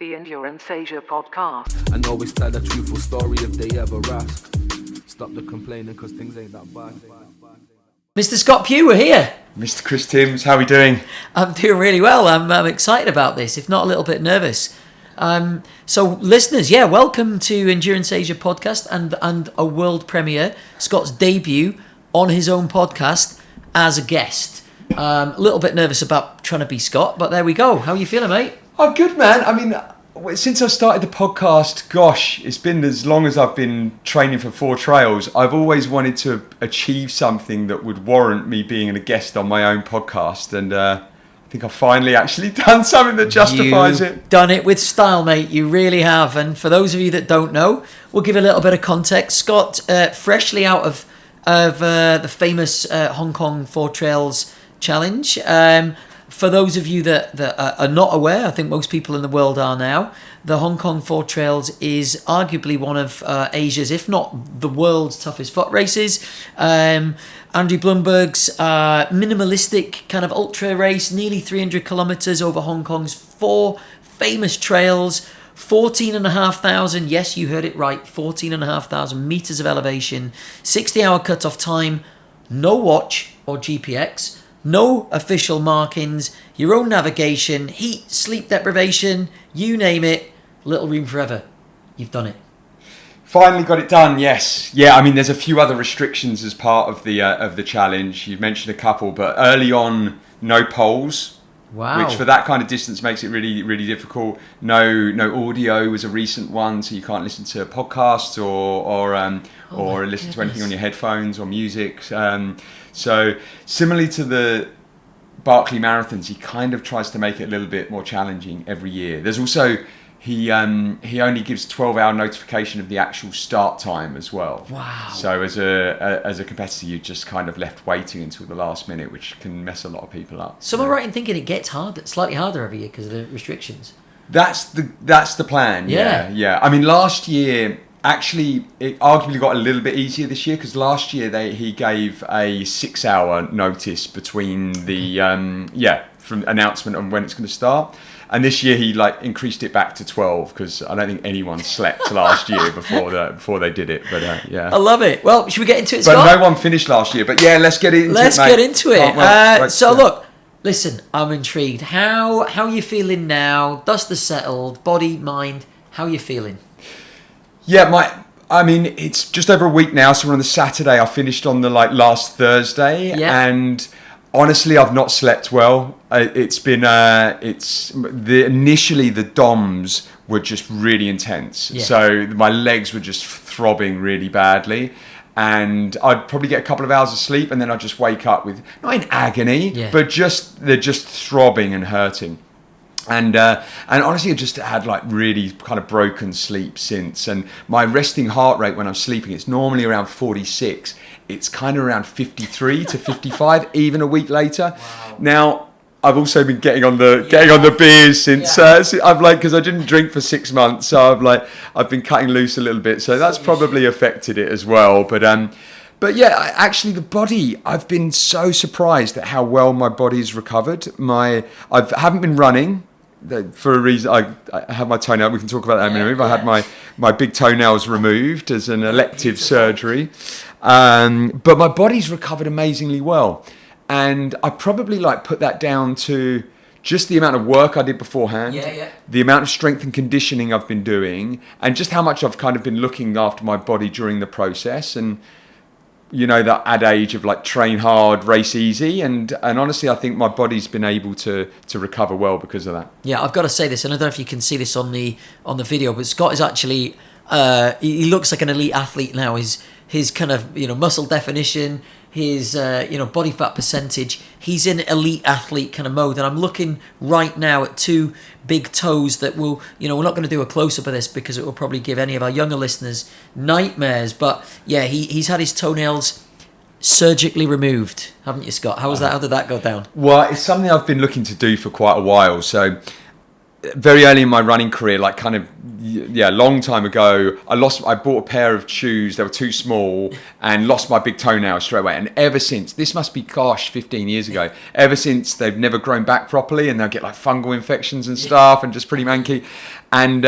The Endurance Asia podcast. And always tell a truthful story if they ever ask. Stop the complaining cause things ain't that bad. Mr. Scott Pugh, we're here. Mr. Chris Timms, how are we doing? I'm doing really well. I'm excited about this, if not a little bit nervous. So listeners, welcome to Endurance Asia podcast and a world premiere, Scott's debut on his own podcast as a guest. A little bit nervous about trying to be Scott, but there we go. How are you feeling, mate? I'm good, man. I mean, since I started the podcast, gosh, it's been as long as I've been training for 4 trails. I've always wanted to achieve something that would warrant me being a guest on my own podcast. And I think I've finally actually done something that justifies it. You've done it with style, mate. You really have. And for those of you that don't know, we'll give a little bit of context. Scott, freshly out of the famous Hong Kong 4 Trails challenge. For those of you that are not aware, I think most people in the world are now, the Hong Kong 4 Trails is arguably one of Asia's, if not the world's toughest foot races. Andrew Blumberg's minimalistic kind of ultra race, nearly 300 kilometres over Hong Kong's 4 famous trails, 14,500, yes, you heard it right, 14,500 metres of elevation, 60-hour cut-off time, no watch or GPX, no official markings, your own navigation, heat, sleep deprivation, you name it, little room forever. You've done it. Finally got it done, yes. Yeah, I mean, there's a few other restrictions as part of the challenge. You've mentioned a couple, but early on, no poles. Wow. Which for that kind of distance makes it really, really difficult. No audio was a recent one, so you can't listen to podcasts or listen to anything on your headphones or music. So similarly to the Barkley Marathons, he kind of tries to make it a little bit more challenging every year. There's also he only gives 12-hour notification of the actual start time as well. Wow. So as a competitor, you're just kind of left waiting until the last minute, which can mess a lot of people up. So am I right in thinking it gets slightly harder every year because of the restrictions? That's the plan. Yeah. I mean, last year actually it arguably got a little bit easier this year because last year he gave a 6-hour notice between the from announcement on when it's going to start. And this year he increased it back to 12 because I don't think anyone slept last year before they did it. But yeah, I love it. Well, should we get into it, but Scott? no one finished last year. But yeah, let's get into it. Let's mate. get into it. So look, listen, I'm intrigued. How are you feeling now? Dust has settled, body, mind. How are you feeling? Yeah, it's just over a week now. So we're on the Saturday. I finished on the last Thursday, and honestly, I've not slept well. It's been initially the DOMs were just really intense. Yeah. So my legs were just throbbing really badly. And I'd probably get a couple of hours of sleep and then I'd just wake up with, not in agony, but they're just throbbing and hurting. And honestly, I just had really kind of broken sleep since. And my resting heart rate when I'm sleeping, it's normally around 46. It's kind of around 53 to 55, even a week later. Wow. Now, I've also been getting on the beers since because I didn't drink for 6 months, so I've been cutting loose a little bit. So that's probably affected it as well. But yeah, actually the body, I've been so surprised at how well my body's recovered. I haven't been running. For a reason, I had my toenail. We can talk about that in a minute. I had my big toenails removed as an elective surgery, but my body's recovered amazingly well, and I probably put that down to just the amount of work I did beforehand, the amount of strength and conditioning I've been doing, and just how much I've kind of been looking after my body during the process. And you know, that adage of train hard, race easy, and honestly, I think my body's been able to recover well because of that. Yeah, I've got to say this, and I don't know if you can see this on the video, but Scott is actually he looks like an elite athlete now. His kind of muscle definition, his body fat percentage, he's in elite athlete kind of mode. And I'm looking right now at 2 big toes that will, we're not going to do a close-up of this because it will probably give any of our younger listeners nightmares. But yeah, he's had his toenails surgically removed, haven't you, Scott? How was that? How did that go down? Well, it's something I've been looking to do for quite a while. So very early in my running career, a long time ago, I bought a pair of shoes. They were too small and lost my big toenail straight away. And ever since, this must be 15 years ago, ever since they've never grown back properly and they'll get fungal infections and stuff and just pretty manky. And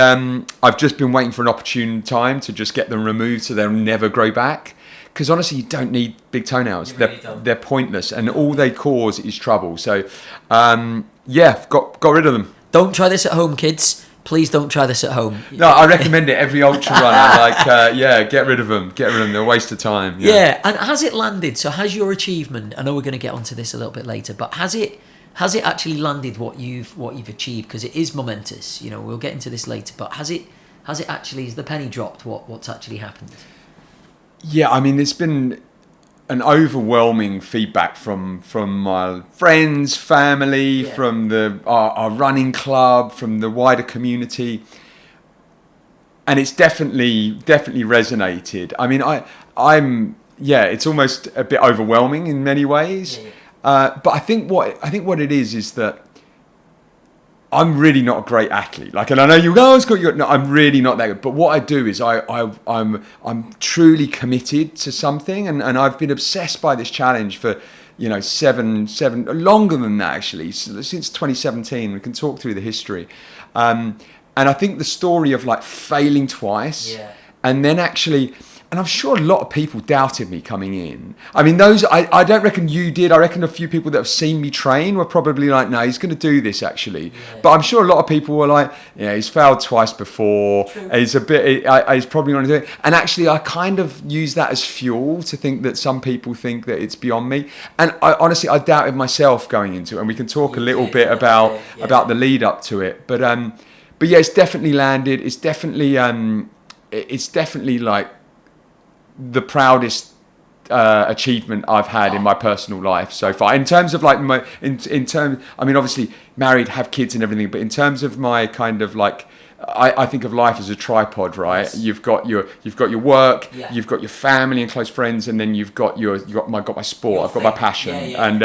I've just been waiting for an opportune time to just get them removed so they'll never grow back. Because honestly, you don't need big toenails. They're pointless, and all they cause is trouble. So, got rid of them. Don't try this at home, kids. Please don't try this at home. No, I recommend it. Every ultra runner, get rid of them. Get rid of them. They're a waste of time. Yeah, and has it landed? So has your achievement? I know we're going to get onto this a little bit later, but has it actually landed what you've achieved? Because it is momentous. You know, we'll get into this later, but has it actually? Is the penny dropped? What's actually happened? Yeah, I mean, there's been an overwhelming feedback from my friends, family, from our running club, from the wider community, and it's definitely resonated. I mean, it's almost a bit overwhelming in many ways, but I think what it is that I'm really not a great athlete. Like, and I know you go, Scott, no, I'm really not that good. But what I do is I'm truly committed to something, and I've been obsessed by this challenge for, seven longer than that actually, since 2017. We can talk through the history, and I think the story of like failing twice, and then actually. And I'm sure a lot of people doubted me coming in. I mean, I don't reckon you did. I reckon a few people that have seen me train were probably like, no, he's going to do this actually. Yeah. But I'm sure a lot of people were like, yeah, he's failed twice before. True. He's probably going to do it. And actually, I kind of use that as fuel to think that some people think that it's beyond me. And honestly, I doubted myself going into it. And we can talk a little bit about the lead up to it. But yeah, it's definitely landed. It's definitely like the proudest achievement I've had in my personal life so far. In terms of like I mean, obviously married, have kids and everything, but in terms of my kind of like, I think of life as a tripod, right? Yes. You've got your work, you've got your family and close friends, and then you've got my sport. I've got my passion, and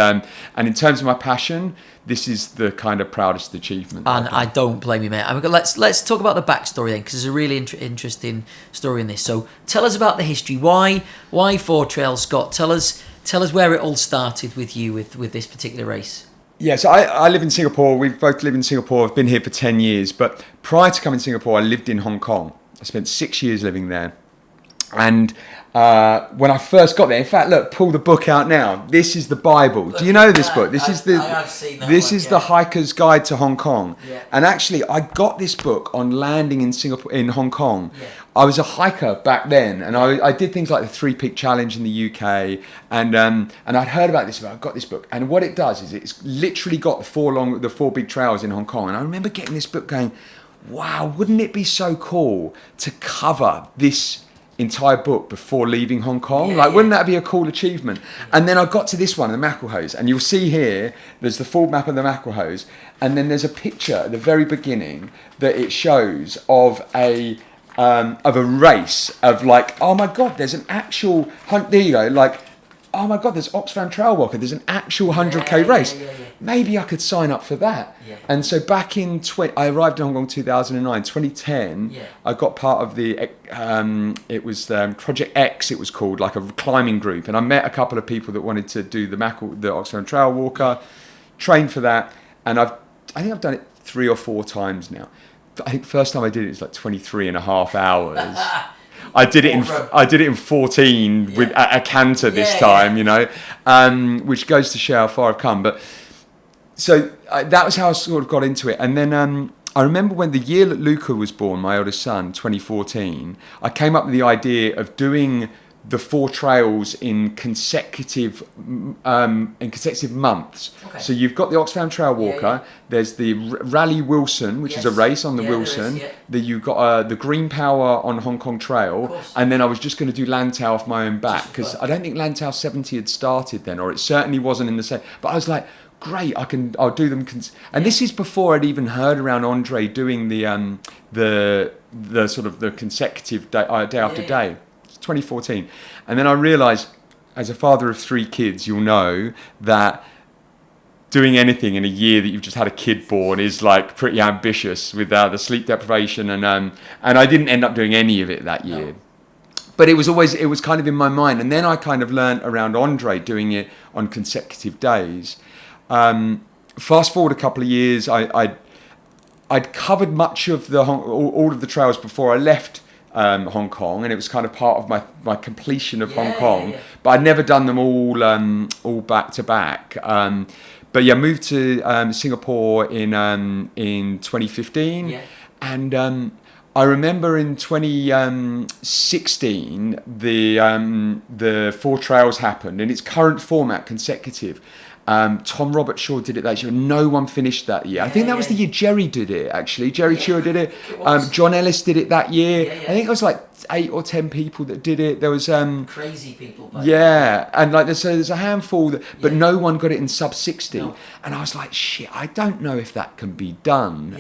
in terms of my passion, this is the kind of proudest achievement. And I don't blame you, mate. I mean, let's talk about the backstory then, because there's a really interesting story in this. So tell us about the history. Why Four Trails, Scott? Tell us where it all started with you with this particular race. Yeah, so I live in Singapore. We both live in Singapore. I've been here for 10 years. But prior to coming to Singapore, I lived in Hong Kong. I spent 6 years living there. And when I first got there, in fact, look, pull the book out now. This is the Bible. Do you know this book? This is the Hiker's Guide to Hong Kong. Yeah. And actually, I got this book on landing in Hong Kong. Yeah. I was a hiker back then, and I did things like the 3 Peak Challenge in the UK, and I'd heard about this. I got this book, and what it does is it's literally got the 4 big trails in Hong Kong. And I remember getting this book, going, "Wow, wouldn't it be so cool to cover this entire book before leaving Hong Kong? Wouldn't that be a cool achievement?" And then I got to this one, the Mackerel Hose, and you'll see here, there's the full map of the Mackerel Hose, and then there's a picture at the very beginning that it shows of a race of like, oh my God, there's an actual hunt. There you go, like, oh my God, there's Oxfam Trail Walker. There's an actual 100k race. Yeah. Maybe I could sign up for that. Yeah. And so back in I arrived in Hong Kong 2009, 2010. Yeah. I got part of the it was Project X. It was called, like a climbing group, and I met a couple of people that wanted to do the Oxfam Trail Walker. Trained for that, and I think I've done it 3 or 4 times now. I think the first time I did it was like 23 and a half hours. I did it in 14 with a canter this time, which goes to show how far I've come. But so that was how I sort of got into it. And then I remember when the year that Luca was born, my eldest son, 2014, I came up with the idea of doing the 4 trails in consecutive months. Okay. So you've got the Oxfam Trail Walker. There's the Rally Wilson, which is a race on the Wilson. You've got the Green Power on Hong Kong Trail, and then I was just going to do Lantau off my own back, because I don't think Lantau 70 had started then, or it certainly wasn't in the same. But I was like, great, I'll do them. And this is before I'd even heard around Andre doing the sort of the consecutive day after day. 2014. And then I realised, as a father of 3 kids, you'll know that doing anything in a year that you've just had a kid born is like pretty ambitious with the sleep deprivation, and I didn't end up doing any of it that year. No. But it was kind of in my mind. And then I kind of learned around Andre doing it on consecutive days. Fast forward a couple of years, I I'd covered much of all of the trails before I left Hong Kong, and it was kind of part of my completion of Hong Kong. But I'd never done them all back to back. But yeah, moved to Singapore in 2015, and I remember in 2016 the 4 trails happened in its current format, consecutive. Tom Robertshaw did it that year. No one finished that year. I think that was the year Jerry did it, actually. Jerry Chua did it. John Ellis did it that year. I think it was like 8 or 10 people that did it. There was crazy people. And like there's a handful, but no one got it in sub 60. No. And I was like, shit, I don't know if that can be done.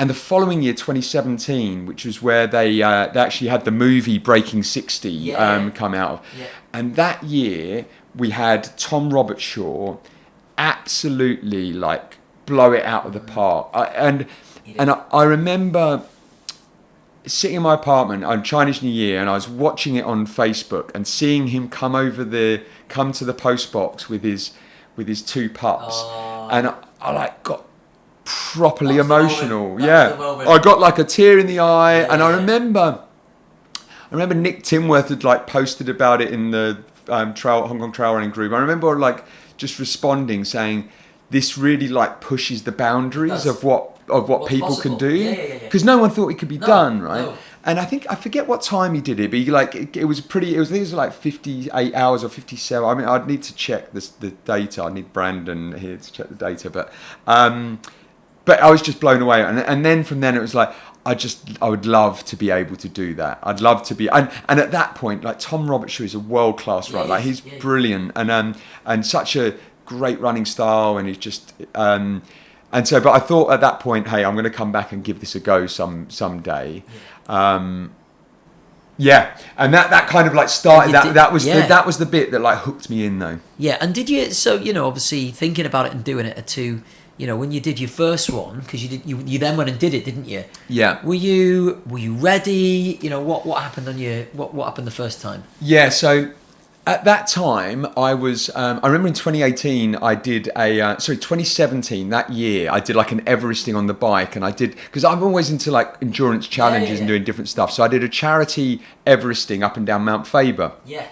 And the following year, 2017, which was where they actually had the movie Breaking 60 come out. And that year, we had Tom Robertshaw absolutely like blow it out of the park. I remember sitting in my apartment on Chinese New Year, and I was watching it on Facebook and seeing him come to the post box with his 2 pups, and I like got properly emotional. I got like a tear in the eye, and I remember Nick Timworth had like posted about it in the Hong Kong trail running group. I remember like just responding saying this really like pushes the boundaries of what people possible. Can do, because no one thought it could be done, right? No. And I forget what time he did it, but it was like 58 hours or 57. I mean, I'd need to check the data. I need Brandon here to check the data, but I was just blown away. And then from then it was like, I would love to be able to do that. I'd love to be, and at that point, like Tom Robertshaw is a world-class runner. Like he's brilliant and such a great running style, and he's just but I thought at that point, hey, I'm going to come back and give this a go someday. And that kind of like started. That was the bit that like hooked me in, though. Yeah, and did you? So obviously thinking about it and doing it are two. When you did your first one, because you then went and did it, didn't you? Yeah. Were you ready? What happened what happened the first time? Yeah. So at that time, I was. I remember in 2018, I did 2017 that year, I did like an Everesting on the bike, and I did because I'm always into like endurance challenges and doing different stuff. So I did a charity Everesting up and down Mount Faber. Yeah.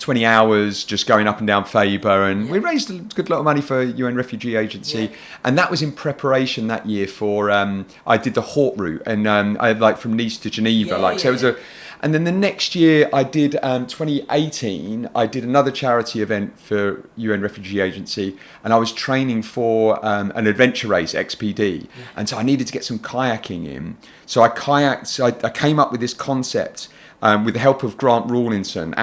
20 hours just going up and down Faber, and we raised a good lot of money for UN Refugee Agency, and that was in preparation that year for I did the Hort route, and I had like from Nice to Geneva, it was and then the next year I did 2018 I did another charity event for UN Refugee Agency, and I was training for an adventure race XPD, and so I needed to get some kayaking in, so I kayaked. I came up with this concept with the help of Grant Rawlinson, of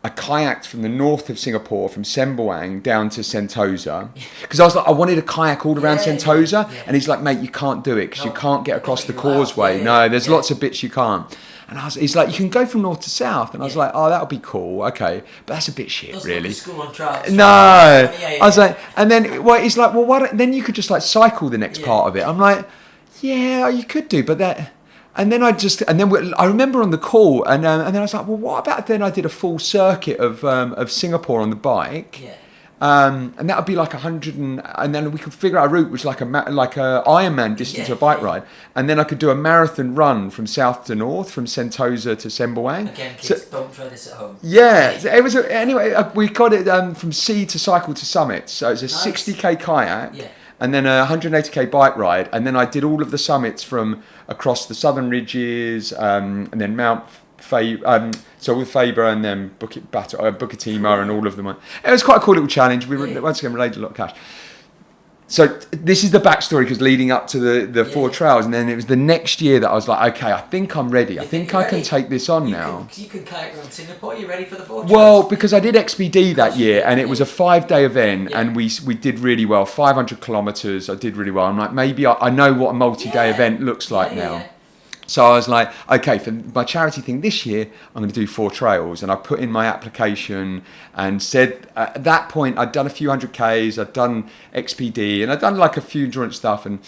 I kayaked from the north of Singapore, from Sembawang down to Sentosa, because I was like, I wanted to kayak all around Sentosa, and he's like, mate, you can't do it because you can't get across the causeway. There's lots of bits you can't. And he's like, you can go from north to south, and I was like, oh, that would be cool, okay, but that's a bit shit, really. No, I was like, and then he's like, well, why don't, then you could just like cycle the next part of it. I'm like, yeah, you could do, but that. And then I remember on the call, and then I was like, well, what about then I did a full circuit of Singapore on the bike, and that would be like 100, and then we could figure out a route which like a Ironman distance, a bike ride, and then I could do a marathon run from south to north, from Sentosa to Sembawang. Again, kids, don't try this at home. Yeah, so it was anyway. We got it from sea to cycle to summit, so it's a 60k kayak. Yeah. And then a 180k bike ride, and then I did all of the summits from across the southern ridges, and then Mount Faber, so with Faber, and then Bukitima, and all of them. It was quite a cool little challenge. We once again raised a lot of cash. So this is the backstory, because leading up to the 4 trails, and then it was the next year that I was like, okay, I think I'm ready. I think I can take this on now. You can kayak around Singapore. Are you ready for the 4 trails? Well, because I did XBD that year, and it was a 5-day event, and we did really well. 500 kilometers, I did really well. I'm like, maybe I know what a multi-day event looks like now. Yeah. So I was like, okay, for my charity thing this year, I'm going to do 4 trails. And I put in my application and said, at that point, I'd done a few 100Ks, I'd done XPD, and I'd done like a few endurance stuff. And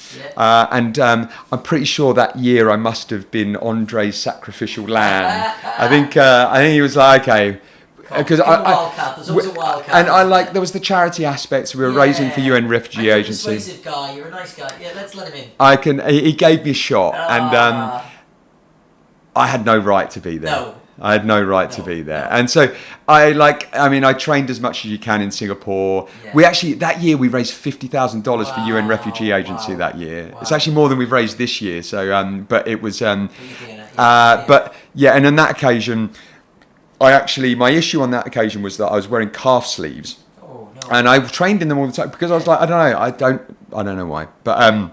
I'm pretty sure that year I must have been Andre's sacrificial lamb. I think he was like, okay, because wildcat. There's always a wildcat. And I like there was the charity aspects we were raising for UN Refugee and Agency. You're a persuasive guy. You're a nice guy. Yeah, let's let him in. He gave me a shot, and I had no right to be there. No. I had no right to be there. And so I trained as much as you can in Singapore. Yeah. We actually, that year, we raised $50,000 for UN Refugee Agency that year. Wow. It's actually more than we've raised this year. So, but it was, and on that occasion, my issue on that occasion was that I was wearing calf sleeves. Oh, no. And I trained in them all the time because I was like, I don't know why. But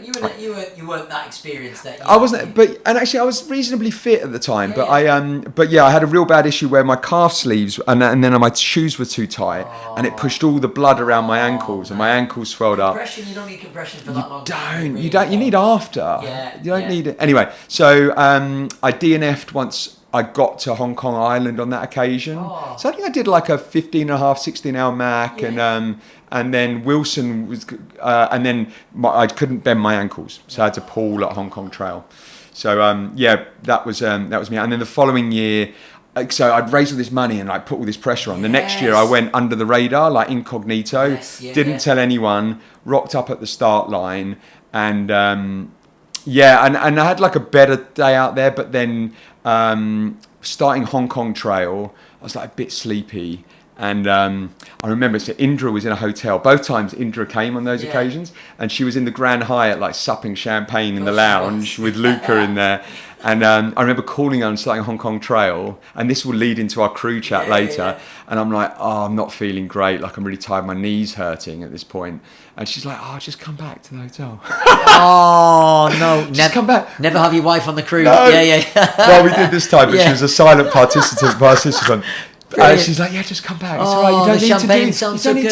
you weren't that experienced. I wasn't, and actually I was reasonably fit at the time. Yeah, I had a real bad issue where my calf sleeves and then my shoes were too tight, and it pushed all the blood around my ankles, and my ankles swelled up. Compression, you don't need compression for that long. You need after. Yeah, you don't need it anyway. So I DNF'd once. I got to Hong Kong Island on that occasion. Oh. So I think I did like a 16 hour Mac, and then Wilson was, and then I couldn't bend my ankles, so I had to pull at Hong Kong Trail. So that was me. And then the following year, so I'd raised all this money and I put all this pressure on. The next year I went under the radar, like incognito, didn't tell anyone, rocked up at the start line, and and I had like a better day out there, but then starting Hong Kong Trail, I was like a bit sleepy. And I remember, so Indra was in a hotel. Both times Indra came on those occasions, and she was in the Grand Hyatt, like supping champagne in the lounge with Luca in there. And I remember calling her and starting Hong Kong Trail, and this will lead into our crew chat later. And I'm like, I'm not feeling great. Like, I'm really tired. My knee's hurting at this point. And she's like, just come back to the hotel. Oh, no. Just come back. Never have your wife on the crew. No. Yeah. Well, we did this time, but she was a silent participant. She's like, just come back. It's all right. You don't need to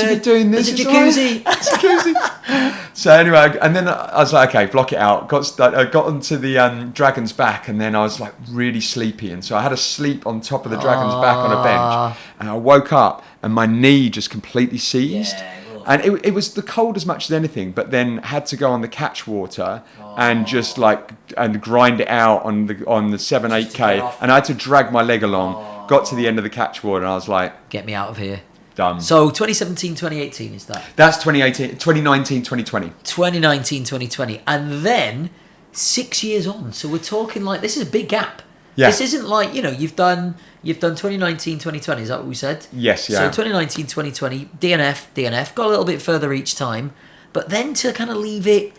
be doing this. There's a jacuzzi. It's a jacuzzi. So anyway, and then I was like, okay, block it out. Got onto the dragon's back, and then I was like really sleepy, and so I had to sleep on top of the dragon's back on a bench, and I woke up, and my knee just completely seized. And it was the cold as much as anything, but then had to go on the catch water and just and grind it out on the 7-8K, and I had to drag my leg along. Got to the end of the catch water, and I was like, get me out of here. Done. So 2017, 2018 is that? That's 2018, 2019, 2020. 2019, 2020. And then 6 years on. So we're talking like, this is a big gap. Yeah. This isn't like, you've done 2019, 2020. Is that what we said? Yes, yeah. So 2019, 2020, DNF, got a little bit further each time. But then to kind of leave it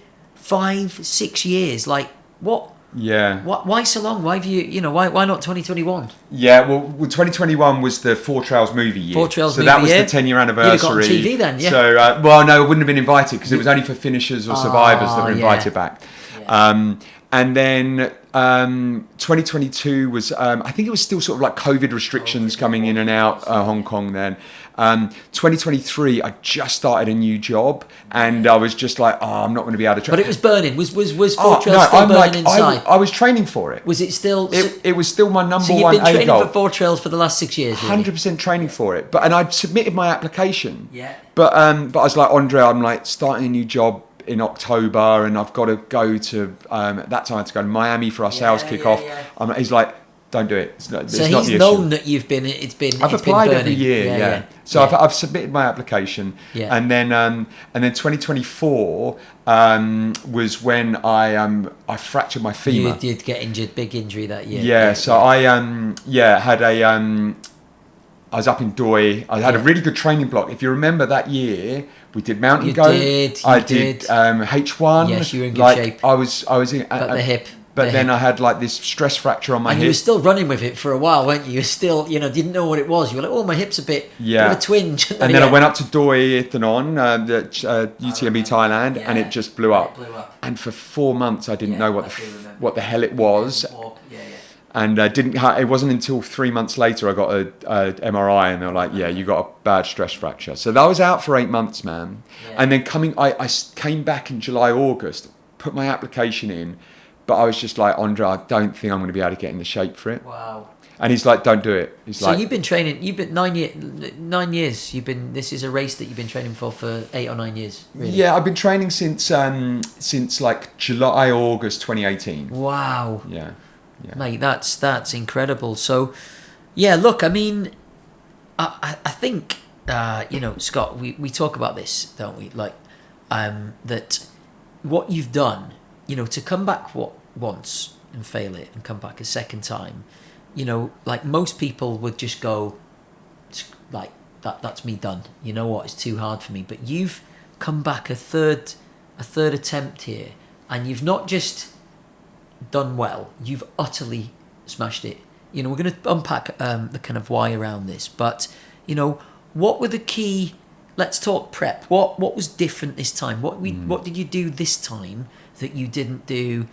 5-6 years, like what? Yeah. Why so long? Why have why not 2021? Yeah, well, 2021 was the Four Trails movie year. So that was the 10-year anniversary. You'd have got on TV then, yeah. So, no, I wouldn't have been invited because it was only for finishers or survivors that were invited back. Yeah. And then 2022 was, I think it was still sort of like COVID restrictions coming in and out Hong Kong then. 2023, I just started a new job, and I was just like, I'm not going to be able to train. But it was burning. Was Four Trails still burning inside? I was training for it. Was it still? It was still my number one A goal. So you've been training for Four Trails for the last 6 years, really? 100% training for it. And I'd submitted my application. Yeah. But I was like, Andre, I'm like starting a new job in October, and I've got to go to at that time I had to go to Miami for our sales kickoff. Yeah. He's like, don't do it. It's not so not he's the known issue. that you've been. I've applied every year. Yeah. So I've submitted my application, and then 2024 was when I fractured my femur. You did get injured, big injury that year. Yeah. So I had a. I was up in Doi. I had a really good training block. If you remember that year, we did mountain goat. I did H1. Yes, you were in good shape. I was in. But the hip. But then I had like this stress fracture on my hip. And you were still running with it for a while, weren't you? You were still, didn't know what it was. You were like, my hip's a bit of a twinge. And then I went up to Doi Ithanon, UTMB Thailand, and it just blew up. And for 4 months, I didn't know what the hell it was. And it wasn't until 3 months later I got a MRI, and they were like, you got a bad stress fracture. So that was out for 8 months, man. And then I came back in July, August, put my application in, but I was just like, Andre, I don't think I'm going to be able to get in the shape for it. Wow. And he's like, don't do it. So you've been training, 9 years, this is a race that you've been training for 8 or 9 years, really? Yeah, I've been training since like July, August 2018. Wow. Yeah. Mate, that's incredible. So, look, I mean, I think, Scott, we talk about this, don't we? Like, that what you've done, to come back once and fail it and come back a second time, like most people would just go, like, that's me done. You know what? It's too hard for me. But you've come back a third attempt here, and you've not just done well, you've utterly smashed it. We're going to unpack the kind of why around this, but what were the key? Let's talk prep. What was different this time? What did you do this time that you didn't do?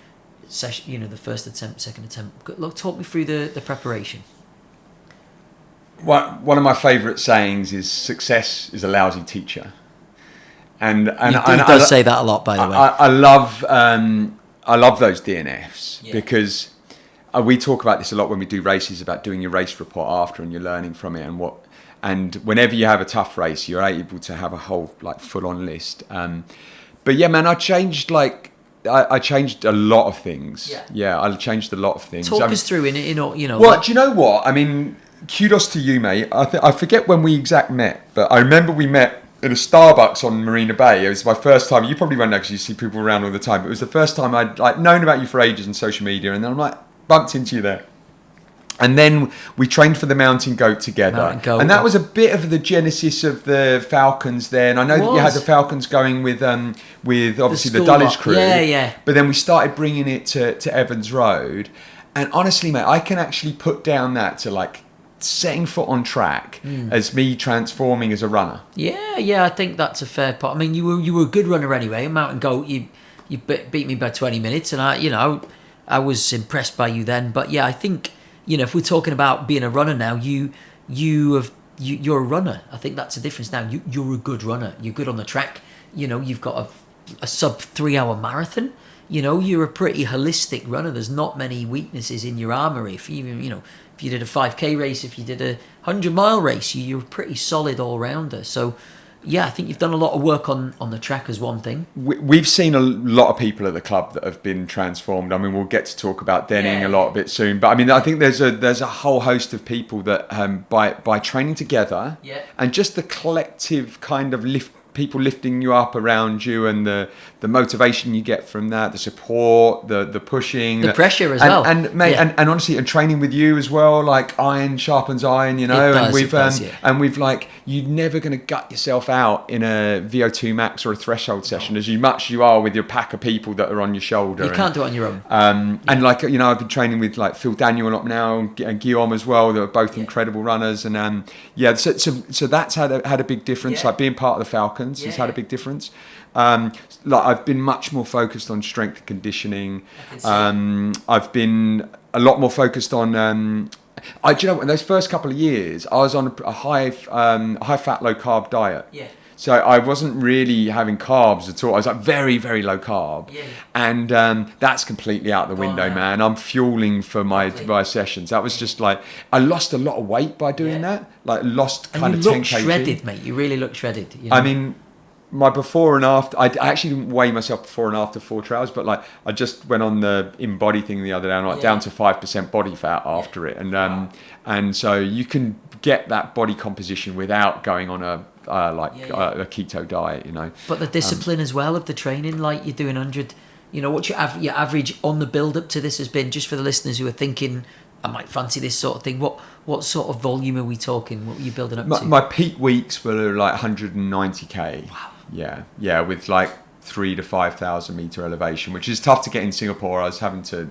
The first attempt, second attempt. Look, talk me through the preparation. One of my favourite sayings is "Success is a lousy teacher," and he does say that a lot, by the way. I love those DNFs because we talk about this a lot when we do races, about doing your race report after and you're learning from it and whenever you have a tough race, you're able to have a whole like full on list. But yeah, man, I changed I changed a lot of things. Yeah, I changed a lot of things. Talk us through Well, do you know what? I mean, kudos to you, mate. I forget when we met, but I remember we met in a Starbucks on Marina Bay. It was my first time. You probably won't know because you see people around all the time. But it was the first time I'd known about you for ages on social media, and then I'm bumped into you there. And then we trained for the Mountain Goat together. And that was a bit of the genesis of the Falcons there. And I know that you had the Falcons going with obviously the Dulwich crew. Yeah. But then we started bringing it to Evans Road. And honestly, mate, I can actually put down that to setting foot on track as me transforming as a runner. Yeah, I think that's a fair part. I mean, you were a good runner anyway. Mountain Goat, you beat me by 20 minutes, and I was impressed by you then. But yeah, I think if we're talking about being a runner now, you're a runner. I think that's the difference now. You're a good runner. You're good on the track. You've got a sub 3 hour marathon. You're a pretty holistic runner. There's not many weaknesses in your armory. If you did a 5K race, if you did a 100-mile race, you're a pretty solid all-rounder. So, yeah, I think you've done a lot of work on the track as one thing. We've seen a lot of people at the club that have been transformed. I mean, we'll get to talk about Denning a bit soon. But, I mean, I think there's a whole host of people that by training together and just the collective kind of people lifting you up around you and the motivation you get from that, the support, the pushing, the pressure as well, and mate, and honestly, and training with you as well, like iron sharpens iron, and we've you're never going to gut yourself out in a VO2 max or a threshold session as much as you are with your pack of people that are on your shoulder. You can't do it on your own. And I've been training with Phil Daniel a lot now and Guillaume as well. They're both incredible runners, and so that's had a big difference. Like being part of the Falcons has had a big difference. I've been much more focused on strength and conditioning. I've been a lot more focused on. In those first couple of years, I was on a high fat, low carb diet. Yeah. So I wasn't really having carbs at all. I was very, very low carb, and that's completely out the window, man. I'm fueling for my sessions. That was just I lost a lot of weight by doing that. Lost kind of 10 kg. You look shredded, mate. You really look shredded. I mean, my before and after. I actually didn't weigh myself before and after 4 trials, but I just went on the InBody thing the other day. I'm down to 5% body fat after it, and so you can get that body composition without going on a keto diet, But the discipline as well of the training, you're doing 100. What your average on the build up to this has been, just for the listeners who are thinking, I might fancy this sort of thing. What sort of volume are we talking? What were you building up to? My peak weeks were 190k. Wow. Yeah, with 3,000 to 5,000 meter elevation, which is tough to get in Singapore. I was having to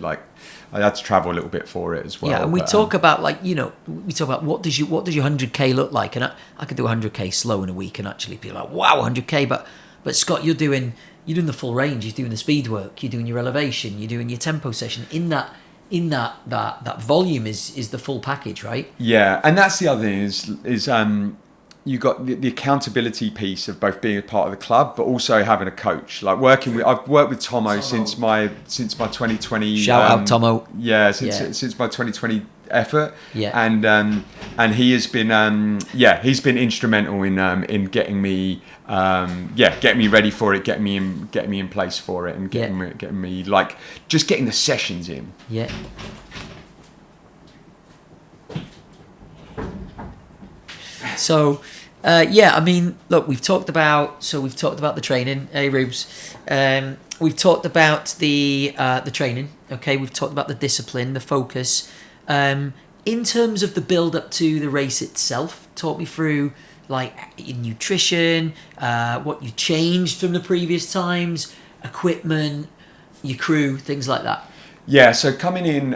I had to travel a little bit for it as well. Yeah, and we talk about what does your 100k look like, and I could do 100k slow in a week and actually be like, wow, 100k. But Scott, you're doing the full range. You're doing the speed work. You're doing your elevation. You're doing your tempo session. In that volume is the full package, right? Yeah, and that's the other thing is you got the accountability piece of both being a part of the club, but also having a coach. I've worked with Tomo since my 2020. Shout out Tomo. Yeah, since my 2020 effort. Yeah, and he has been he's been instrumental in getting me getting me ready for it, getting me in place for it, and getting me just getting the sessions in. Yeah. So, yeah, I mean, look, we've talked about the training, Rubes. We've talked about the training. Okay, we've talked about the discipline, the focus. In terms of the build up to the race itself, talk me through like your nutrition, what you changed from the previous times, equipment, your crew, things like that. Yeah, so coming in,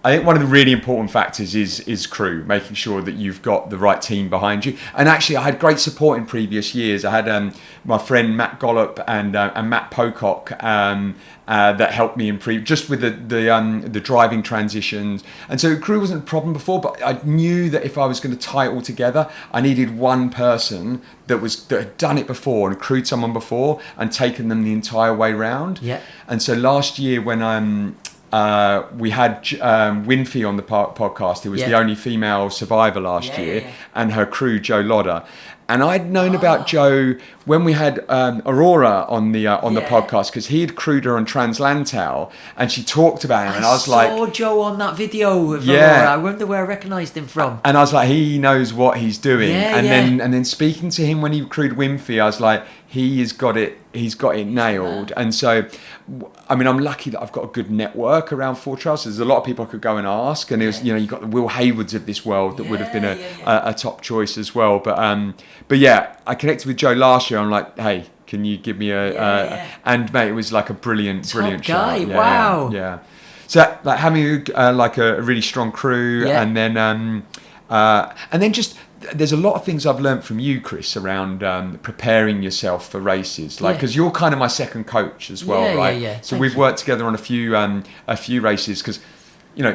I think one of the really important factors is crew, making sure that you've got the right team behind you. And actually, I had great support in previous years. I had my friend Matt Gollop and Matt Pocock that helped me improve just with the driving transitions. And so crew wasn't a problem before, but I knew that if I was going to tie it all together, I needed one person that had done it before and crewed someone before and taken them the entire way round. Yeah. And so last year when we had Winfrey on the podcast, who was the only female survivor last year, and her crew, Joe Lodder. And I'd known about Joe when we had Aurora on the podcast, because he had crewed her on Lantau, and she talked about him, and I was like, I saw Joe on that video of Aurora. I wonder where I recognised him from. And I was like, he knows what he's doing. And then speaking to him when he crewed Winfrey, I was like, he's got it nailed. Yeah. And so, I mean, I'm lucky that I've got a good network around Four Trails. There's a lot of people I could go and ask, and it was, you've got the Will Haywoods of this world that would have been a top choice as well. But yeah, I connected with Joe last year. I'm like, hey, can you give me and mate, it was like a brilliant guy. shot. Yeah, Wow. Yeah. So like having like a really strong crew, and then just. There's a lot of things I've learned from you, Chris, around preparing yourself for races, like because you're kind of my second coach as well, right? Yeah. So we've worked together on a few races because,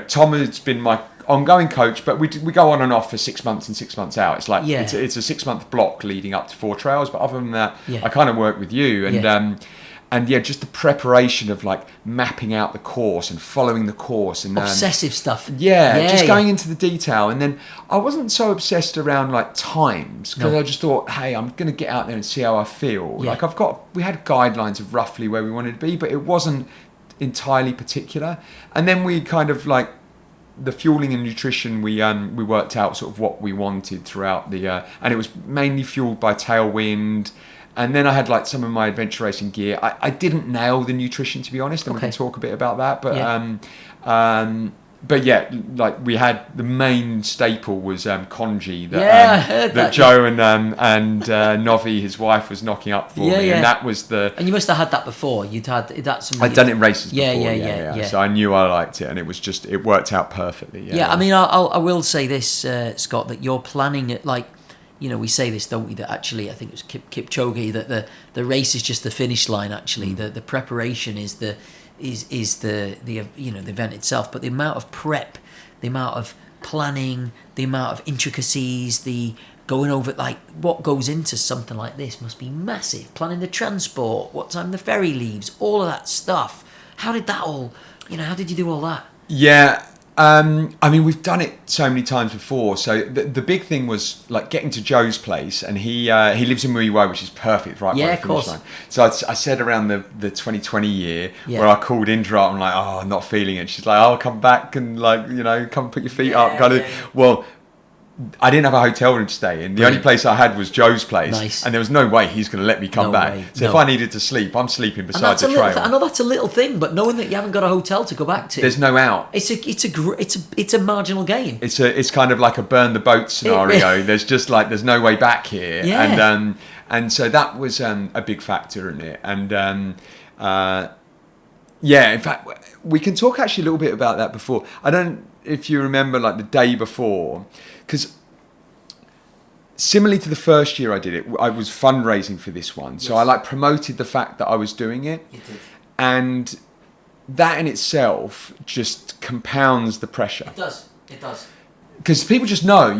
Tom has been my ongoing coach, but we go on and off for 6 months and 6 months out. It's like it's a 6 month block leading up to Four Trails, but other than that, I kind of work with you and just the preparation of like mapping out the course and following the course and obsessive stuff. Going into the detail. And then I wasn't so obsessed around like times because I just thought, hey, I'm going to get out there and see how I feel. Like we had guidelines of roughly where we wanted to be, but it wasn't entirely particular. And then we kind of like the fueling and nutrition, we worked out sort of what we wanted throughout and it was mainly fueled by tailwind. And then I had like some of my adventure racing gear. I didn't nail the nutrition, to be honest, and we can talk a bit about that. But like we had the main staple was congee that Joe and Novi, his wife, was knocking up for me, and that was the. And you must have had that before. You'd had that. I'd done it in races before. Yeah. So I knew I liked it, and it worked out perfectly. Yeah. I mean, I will say this, Scott, that you're planning it like. We say this, don't we? That actually, I think it was Kipchoge, that the race is just the finish line. Actually, the preparation is the event itself. But the amount of prep, the amount of planning, the amount of intricacies, the going over like what goes into something like this must be massive. Planning the transport, what time the ferry leaves, all of that stuff. How did that all? How did you do all that? Yeah. I mean, we've done it so many times before. So the big thing was like getting to Joe's place, and he lives in Muiwai, which is perfect, right? Yeah, by of the finish course. line. So I said around the 2020 year where I called Indra up, I'm like, oh, I'm not feeling it. She's like, I'll come back and like, come put your feet up, kind of. Well, I didn't have a hotel room to stay in. The only place I had was Joe's place. Nice. And there was no way he's going to let me come back. Way. So if I needed to sleep, I'm sleeping beside the trail. I know that's a little thing, but knowing that you haven't got a hotel to go back to, there's no out. It's a marginal gain. It's kind of like a burn the boat scenario. There's no way back here. Yeah. And so that was a big factor in it. And in fact, we can talk actually a little bit about that before. I don't if you remember like the day before, because similarly to the first year I did it, I was fundraising for this one. So I like promoted the fact that I was doing it. You did. And that in itself just compounds the pressure. It does. Because people just know.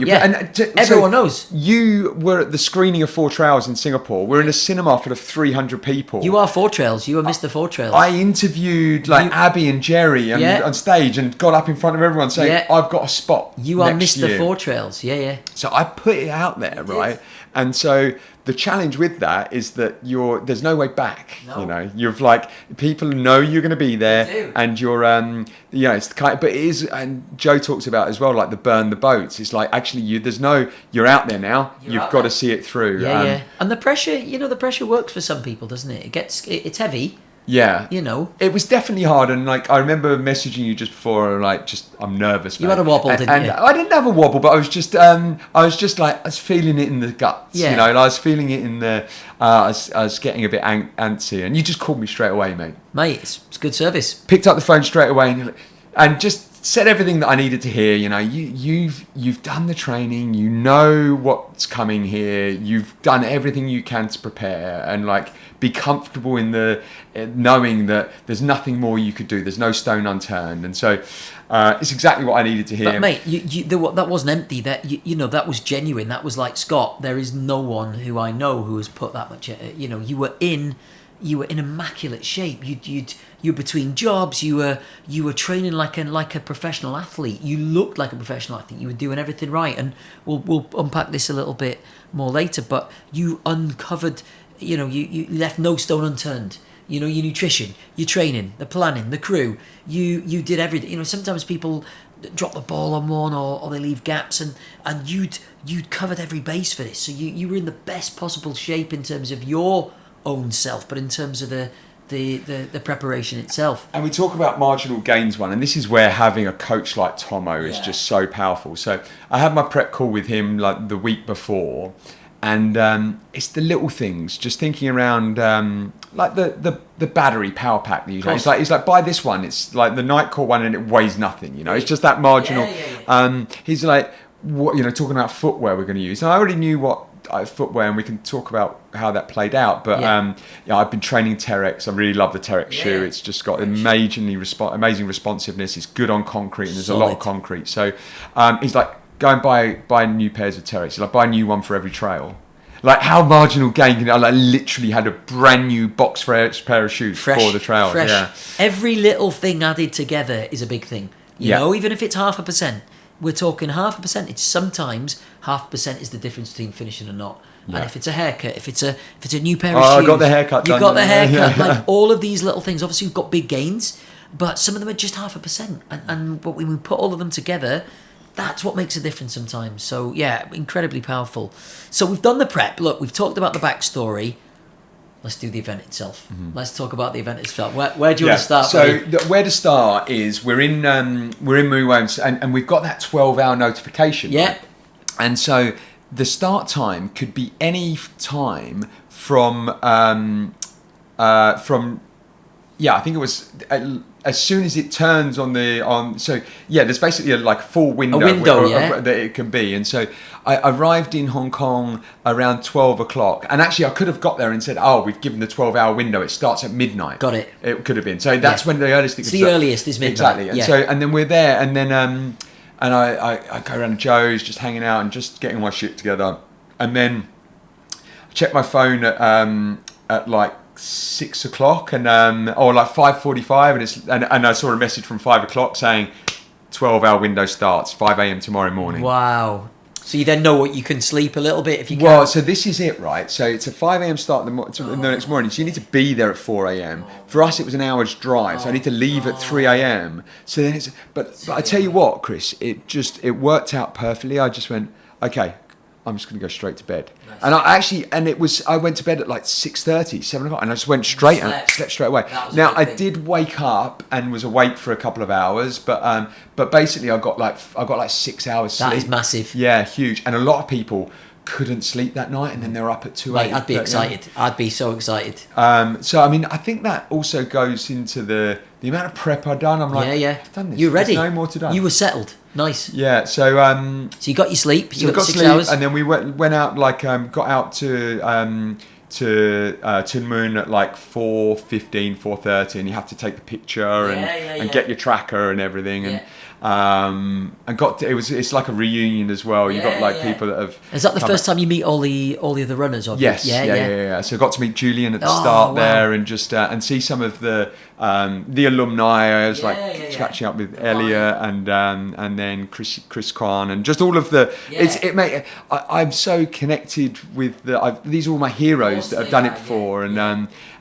Everyone knows. You were at the screening of Four Trails in Singapore. We're in a cinema full of 300 people. You are Four Trails. You are Mr. Four Trails. I interviewed Abby and Jerry on stage and got up in front of everyone saying, I've got a spot. You are next Mr. year. Four Trails. Yeah. So I put it out there, right? And so the challenge with that is that there's no way back. No. You know, you've like people know you're going to be there, They do. and you're it's but it is. And Joe talks about as well, like the burn the boats. It's like actually you're out there now. You've out got there. to see it through. Yeah. And the pressure works for some people, doesn't it? It's heavy. Yeah. You know. It was definitely hard, and like I remember messaging you just before, like I'm nervous. You mate. had a wobble, and, didn't and you? I didn't have a wobble, but I was just like I was feeling it in the guts. Yeah. You know, like, I was feeling it in the. I was getting a bit antsy, and you just called me straight away, mate. Mate, it's good service. Picked up the phone straight away, and just said everything that I needed to hear. You know, you've done the training. You know what's coming here. You've done everything you can to prepare, and like be comfortable in the knowing that there's nothing more you could do. There's no stone unturned, and so it's exactly what I needed to hear. But mate, that wasn't empty. That that was genuine. That was like, Scott, there is no one who I know who has put that much. You were in immaculate shape. You're between jobs. You were training like a professional athlete. You looked like a professional athlete. You were doing everything right. And we'll unpack this a little bit more later. But you uncovered. You left no stone unturned. Your nutrition, your training, the planning, the crew. You did everything. Sometimes people drop the ball on one or they leave gaps, and you'd covered every base for this. So you were in the best possible shape in terms of your own self, but in terms of the preparation itself. And we talk about marginal gains one, and this is where having a coach like Tomo is just so powerful. So I had my prep call with him like the week before, and it's the little things, just thinking around like the battery power pack that you have. It's like buy this one. It's like the Nightcore one, and it weighs nothing. It's just that marginal. Yeah. He's like, what talking about footwear we're going to use. And I already knew what footwear, and we can talk about how that played out. But I've been training Terex. I really love the Terex shoe. It's just got amazing responsiveness. It's good on concrete, and there's a lot of concrete. So he's like, go and buy new pairs of Terex. He's like, buy a new one for every trail. Like, how marginal gain? I literally had a brand new box fresh pair of shoes for the trail. Fresh. Yeah. Every little thing added together is a big thing. You know, even if it's 0.5%. We're talking 0.5%. It's sometimes 0.5% is the difference between finishing and not. Yeah. And if it's a haircut, if it's a new pair of shoes, I got the haircut. You got the haircut. Like all of these little things. Obviously, we've got big gains, but some of them are just 0.5%. But when we put all of them together, that's what makes a difference sometimes. So yeah, incredibly powerful. So we've done the prep. Look, we've talked about the backstory. Let's do the event itself. Mm-hmm. Let's talk about the event itself. Where do you want to start? So where to start is we're in Muwams, and we've got that 12-hour notification. Yeah. Right? And so the start time could be any time from I think it was as soon as it turns on. So yeah, there's basically like a full window, that it can be. And so I arrived in Hong Kong around 12 o'clock, and actually I could have got there and said, we've given the 12-hour window. It starts at midnight. Got it. It could have been. So that's when the earliest. It's the earliest is midnight. Exactly. And and then we're there, and then and I go around to Joe's, just hanging out and just getting my shit together, and then I check my phone at like 6 o'clock and like 5:45, and I saw a message from 5 o'clock saying 12-hour window starts 5 a.m. tomorrow morning. Wow. So you then know what you can sleep a little bit if you can. Well, so this is it, right? So it's a 5 a.m. start the next morning. So you need to be there at 4 a.m. For us, it was an hour's drive, so I need to leave at 3 a.m. So then but I tell you what, Chris, it worked out perfectly. I just went, okay, I'm just going to go straight to bed. Nice. And I went to bed at like 6:30, 7 o'clock, and I just went straight and slept straight away. Now I did wake up and was awake for a couple of hours, but basically I got like 6 hours sleep. That is massive. Yeah, huge. And a lot of people couldn't sleep that night, and then they're up at 2 a.m. I'd be excited. I'd be so excited. So I mean, I think that also goes into the amount of prep I've done. I'm like, I've done this. You're ready. There's no more to do. You were settled. Nice. Yeah. So you got your sleep. You got 6 sleep, hours, and then we went out. Like got out to Tuen Mun at like 4:15, 4:30, and you have to take the picture and get your tracker and everything, and it's like a reunion as well. You got like people that have. Is that the first time you meet all the other runners? Yes, yeah. So I got to meet Julian at the start there, and just and see some of the alumni. I was catching up with Elliot and then Chris Kwan and just all of the. I'm so connected with these are all my heroes that have done it before, and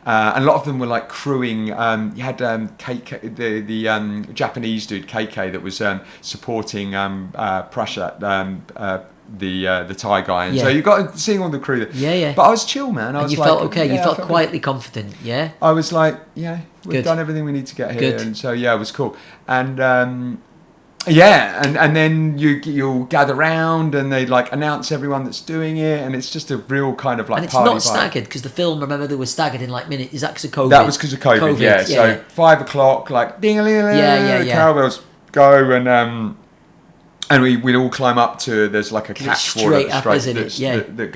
a lot of them were like crewing. You had KK, the Japanese dude KK that was supporting Prashat, the Thai guy, and so you got seeing all the crew. But I was chill, man. You felt okay. You felt quietly confident. Yeah. I was like, we've done everything we need to get here, and so it was cool. And and then you'll gather round and they like announce everyone that's doing it, and it's just a real kind of like. And it's party not vibe. Staggered because the film, remember, they were staggered in like minutes. Is that because of COVID? That was because of COVID. So 5 o'clock, like ding a ling the carol bells go, and we'd all climb up to. There's like a catchwater that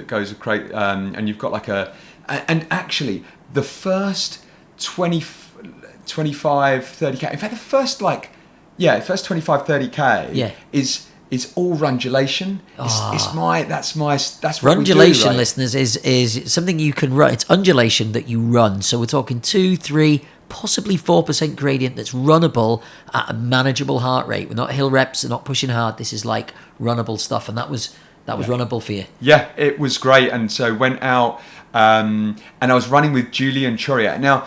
goes a crate, and you've got like and actually the first 25, 30k. In fact, the first first 25, 30k is all rundulation. That's what rundulation, we do, right? listeners, is something you can run. It's undulation that you run. So we're talking 2, 3, possibly 4% gradient that's runnable at a manageable heart rate. We're not hill reps, we're not pushing hard. This is like runnable stuff, and that was runnable for you. Yeah, it was great. And so went out, and I was running with Julian Chorier. Now,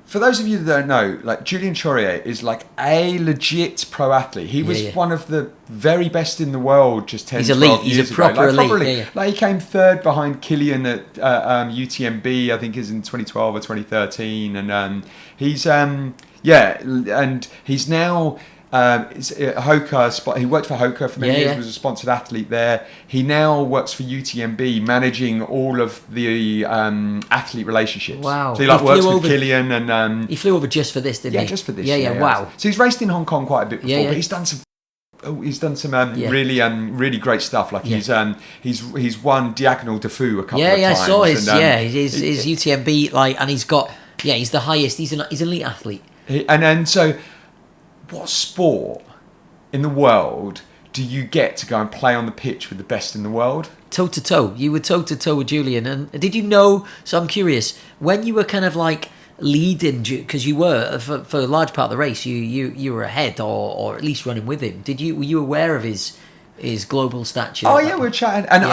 for those of you that don't know, like Julian Chorier is like a legit pro athlete. He was one of the very best in the world just 10, 12 years ago. He's a proper elite. Like he came third behind Killian at UTMB, I think is in 2012 or 2013. And he's and he's now Hoka. He worked for Hoka for many years. Was a sponsored athlete there. He now works for UTMB, managing all of the athlete relationships. Wow! So he works with Killian, and he flew over just for this, didn't he? Yeah, just for this. Yeah. Wow! So he's raced in Hong Kong quite a bit before, but he's done some really great stuff. Like he's won Diagonal de Fou a couple of times. Yeah, I saw his UTMB and he's got he's the highest. He's an elite athlete. So. What sport in the world do you get to go and play on the pitch with the best in the world? Toe to toe. You were toe to toe with Julian. And did you know, so I'm curious, when you were kind of like leading, because you were, for a large part of the race, you were ahead or at least running with him. Were you aware of his global stature? Oh yeah, we were chatting. And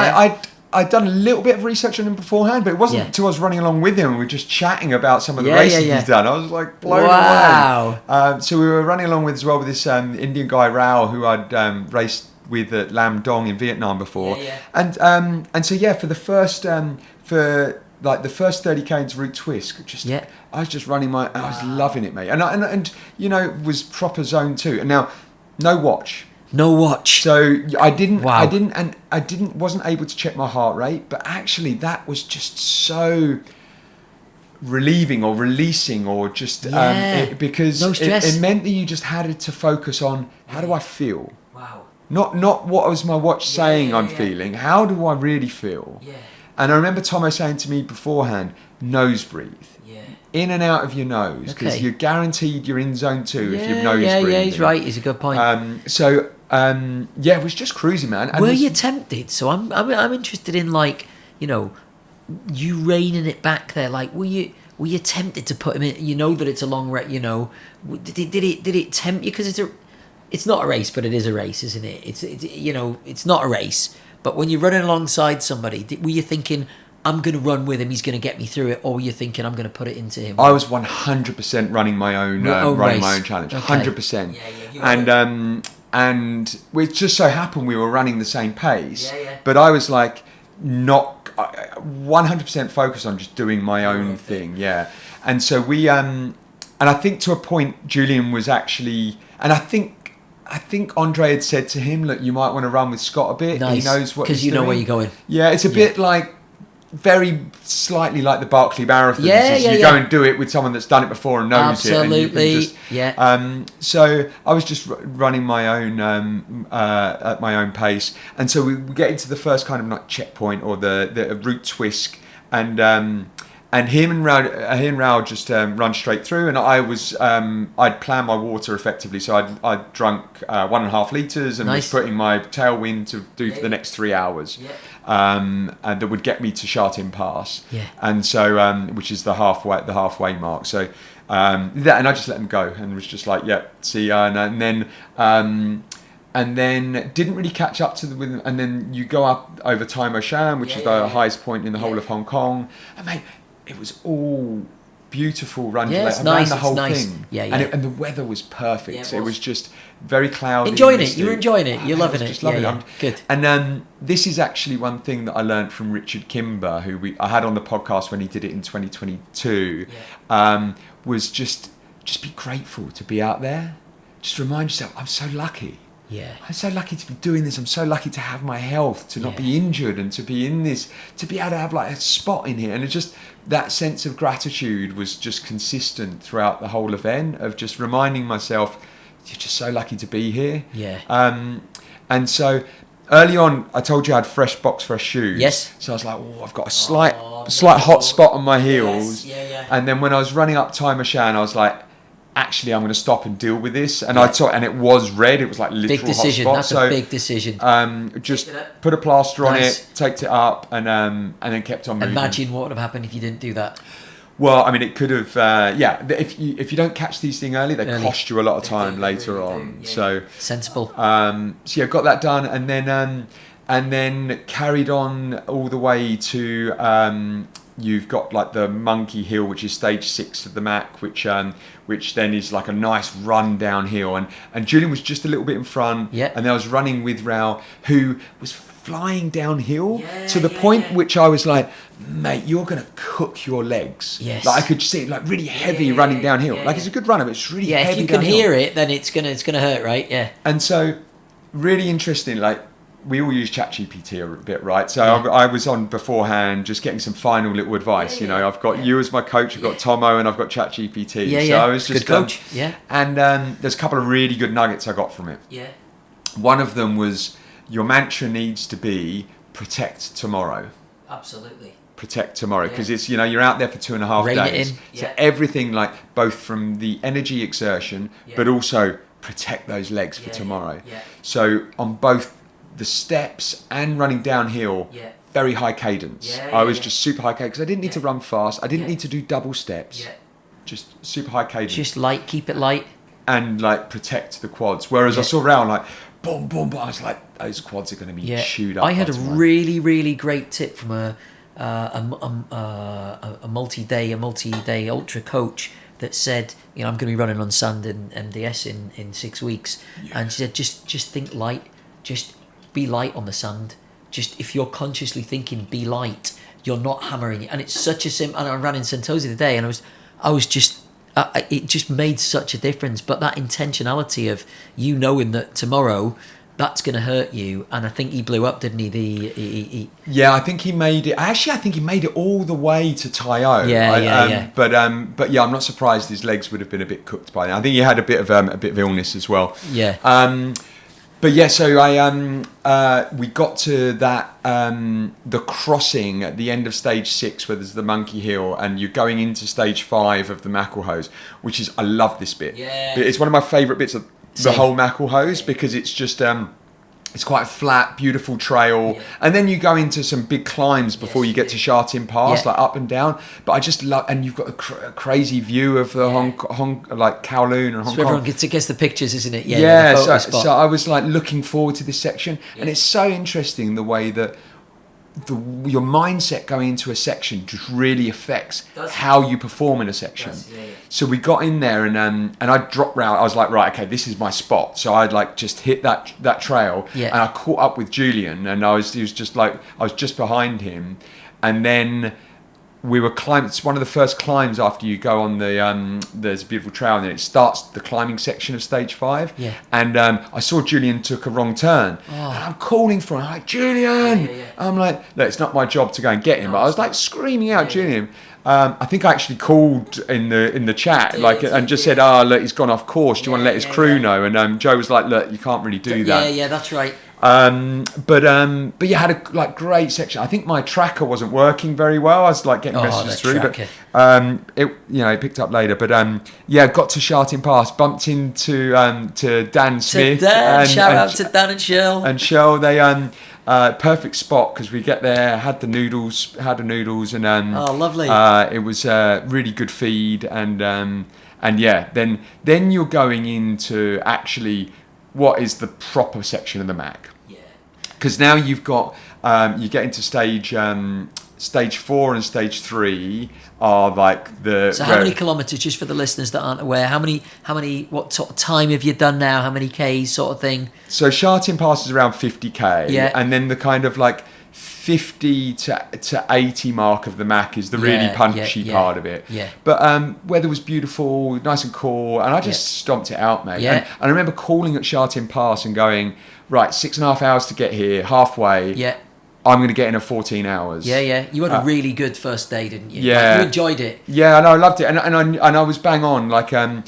I'd done a little bit of research on him beforehand, but it wasn't until I was running along with him and we were just chatting about some of the races he's done. I was like blown away. So we were running along with this Indian guy Rao, who I'd raced with at Lam Dong in Vietnam before. And so for the first for like the first 30k into Route Twist, I was just running I was loving it, mate. And it was proper zone 2. And now no watch. No watch. So I wasn't able to check my heart rate, but actually that was just so relieving or releasing or just because no stress. It meant that you just had to focus on how do I feel? Wow. Not what was my watch saying I'm feeling. How do I really feel? Yeah. And I remember Tomo saying to me beforehand, nose breathe. In and out of your nose, because you're guaranteed you're in zone 2 if you've nose breathing. Yeah, he's right. He's a good point. It was just cruising, man. And were you tempted? So I'm interested in you reining it back there. Like, were you tempted to put him in? You know that it's a long race. Did it tempt you? Because it's not a race, but it is a race, isn't it? It's not a race. But when you're running alongside somebody, were you thinking, I'm going to run with him, he's going to get me through it, or were you thinking, I'm going to put it into him? I was 100% running my own challenge, 100%. And we just so happened we were running the same pace, but I was like not 100% focused on just doing my own thing, And so we, and I think to a point, Julian was actually, and I think Andre had said to him, look, you might want to run with Scott a bit. Nice. He knows what he's doing. Because you know where you're going. Yeah, it's a bit like, very slightly like the Barkley Marathon. You go and do it with someone that's done it before and knows it. Absolutely. So I was just running my own at my own pace, and so we get into the first kind of like checkpoint or the Route Twist, And him and Raoul just run straight through, and I'd planned my water effectively, so I'd drunk 1.5 litres and was putting my tailwind to do for the next 3 hours, and that would get me to Shatin Pass, and so which is the halfway mark. So and I just let them go and was just like, see ya, and then didn't really catch up to them, and then you go up over Tomo Shan, which is the highest point in the whole of Hong Kong, and mate, it was all beautiful running around the whole thing. And the weather was perfect. It was just very cloudy. Enjoying it. You were enjoying it. You're loving it. Just loving it. Good. And this is actually one thing that I learned from Richard Kimber, who I had on the podcast when he did it in 2022, was just be grateful to be out there. Just remind yourself, I'm so lucky. I'm so lucky to be doing this. I'm so lucky to have my health, to not be injured, and to be in this, to be able to have like a spot in here. And it's just that sense of gratitude was just consistent throughout the whole event, of just reminding myself, you're just so lucky to be here. And so early on, I told you I had fresh shoes. Yes. So I was like, I've got a slight hot spot on my heels. And then when I was running up Tomo Shan, I was like, actually, I'm going to stop and deal with this. And and it was red. It was like literal big decision. hot That's spot. a big decision. Just put a plaster on it, taped it up, and then kept on moving. Imagine what would have happened if you didn't do that. Well, I mean, it could have. If you don't catch these things early, they cost you a lot of time later on. So sensible. Got that done, and then carried on all the way to. You've got like the Monkey Hill, which is stage 6 of the MAC, which then is like a nice run downhill. And Julian was just a little bit in front. And then I was running with Raoul, who was flying downhill to the point which I was like, mate, you're going to cook your legs. Like I could see it like really heavy running downhill. Like it's a good runner, but it's really heavy. If you can hear it, then it's gonna hurt, right? And so really interesting, like, we all use ChatGPT a bit, right? So I was on beforehand, just getting some final little advice. I've got you as my coach, I've got Tomo, and I've got ChatGPT. So I was just good coach. And there's a couple of really good nuggets I got from it. One of them was, your mantra needs to be protect tomorrow. Absolutely. Protect tomorrow, because it's you're out there for 2.5 days. So everything, like both from the energy exertion, but also protect those legs for tomorrow. So on both the steps and running downhill, very high cadence. I was just super high cadence because I didn't need to run fast. I didn't need to do double steps. Just super high cadence. Just light, keep it light. And like protect the quads. Whereas I saw Raoul like boom, boom, boom. I was like, those quads are going to be chewed up. I had a really, really great tip from a multi-day ultra coach that said, I'm going to be running on sand in MDS in 6 weeks, and she said, just think light, just be light on the sand. Just if you're consciously thinking, be light, you're not hammering it. And it's such a simple. And I ran in Sentosa today, and I was just. It just made such a difference. But that intentionality of knowing that tomorrow that's going to hurt you, and I think he blew up, didn't he? I think he made it. Actually, I think he made it all the way to Tai O. But I'm not surprised his legs would have been a bit cooked by now. I think he had a bit of illness as well. So we got to that the crossing at the end of stage 6 where there's the Monkey Hill, and you're going into stage 5 of the Macklehose, which is, I love this bit. It's one of my favourite bits of the whole Macklehose, because it's just it's quite a flat, beautiful trail, and then you go into some big climbs before you get to Shatin Pass, like up and down. But I just love, and you've got a crazy view of the Hong like Kowloon and Hong Kong. So everyone gets the pictures, isn't it? So I was like looking forward to this section, and it's so interesting the way that your mindset going into a section just really affects how you perform in a section. So we got in there, and I dropped round. I was like, right, okay, this is my spot. So I'd like just hit that trail, and I caught up with Julian, and I was just behind him, and then we were climbing. It's one of the first climbs after you go on the there's a beautiful trail, and then it starts the climbing section of stage 5. And I saw Julian took a wrong turn, and I'm calling for him. I'm like, Julian. I'm like, look, it's not my job to go and get him, but I was like screaming out, Julian. I think I actually called in the chat and just said, look, he's gone off course. Do you want to let his crew know? And Joe was like, look, you can't really do that. That's right. But yeah, had a like great section. I think my tracker wasn't working very well. I was like getting messages through, tracker. but it picked up later. But yeah, got to Sharting Pass, bumped into to Dan Smith. Shout out to Dan and Shell. And Shell, they perfect spot because we get there, had the noodles, and oh, lovely. It was really good feed, and yeah, then you're going into actually what is the proper section of the Mac. Yeah. Because now you've got you get into stage 4 and stage 3 are like the. So how many kilometres, just for the listeners that aren't aware? How many? What sort of time have you done now? How many Ks, sort of thing? So Sharting Pass is around 50k, yeah, and then the kind of like 50 to 80 mark of the Mac is the really punchy part of it. Yeah. But weather was beautiful, nice and cool, and I just stomped it out, mate. Yeah. And I remember calling at Sharting Pass and going, right, 6.5 hours to get here, halfway. Yeah. I'm going to get in at 14 hours. Yeah. You had a really good first day, didn't you? Yeah. Like, you enjoyed it. Yeah, I know, I loved it. And I was bang on. Like, I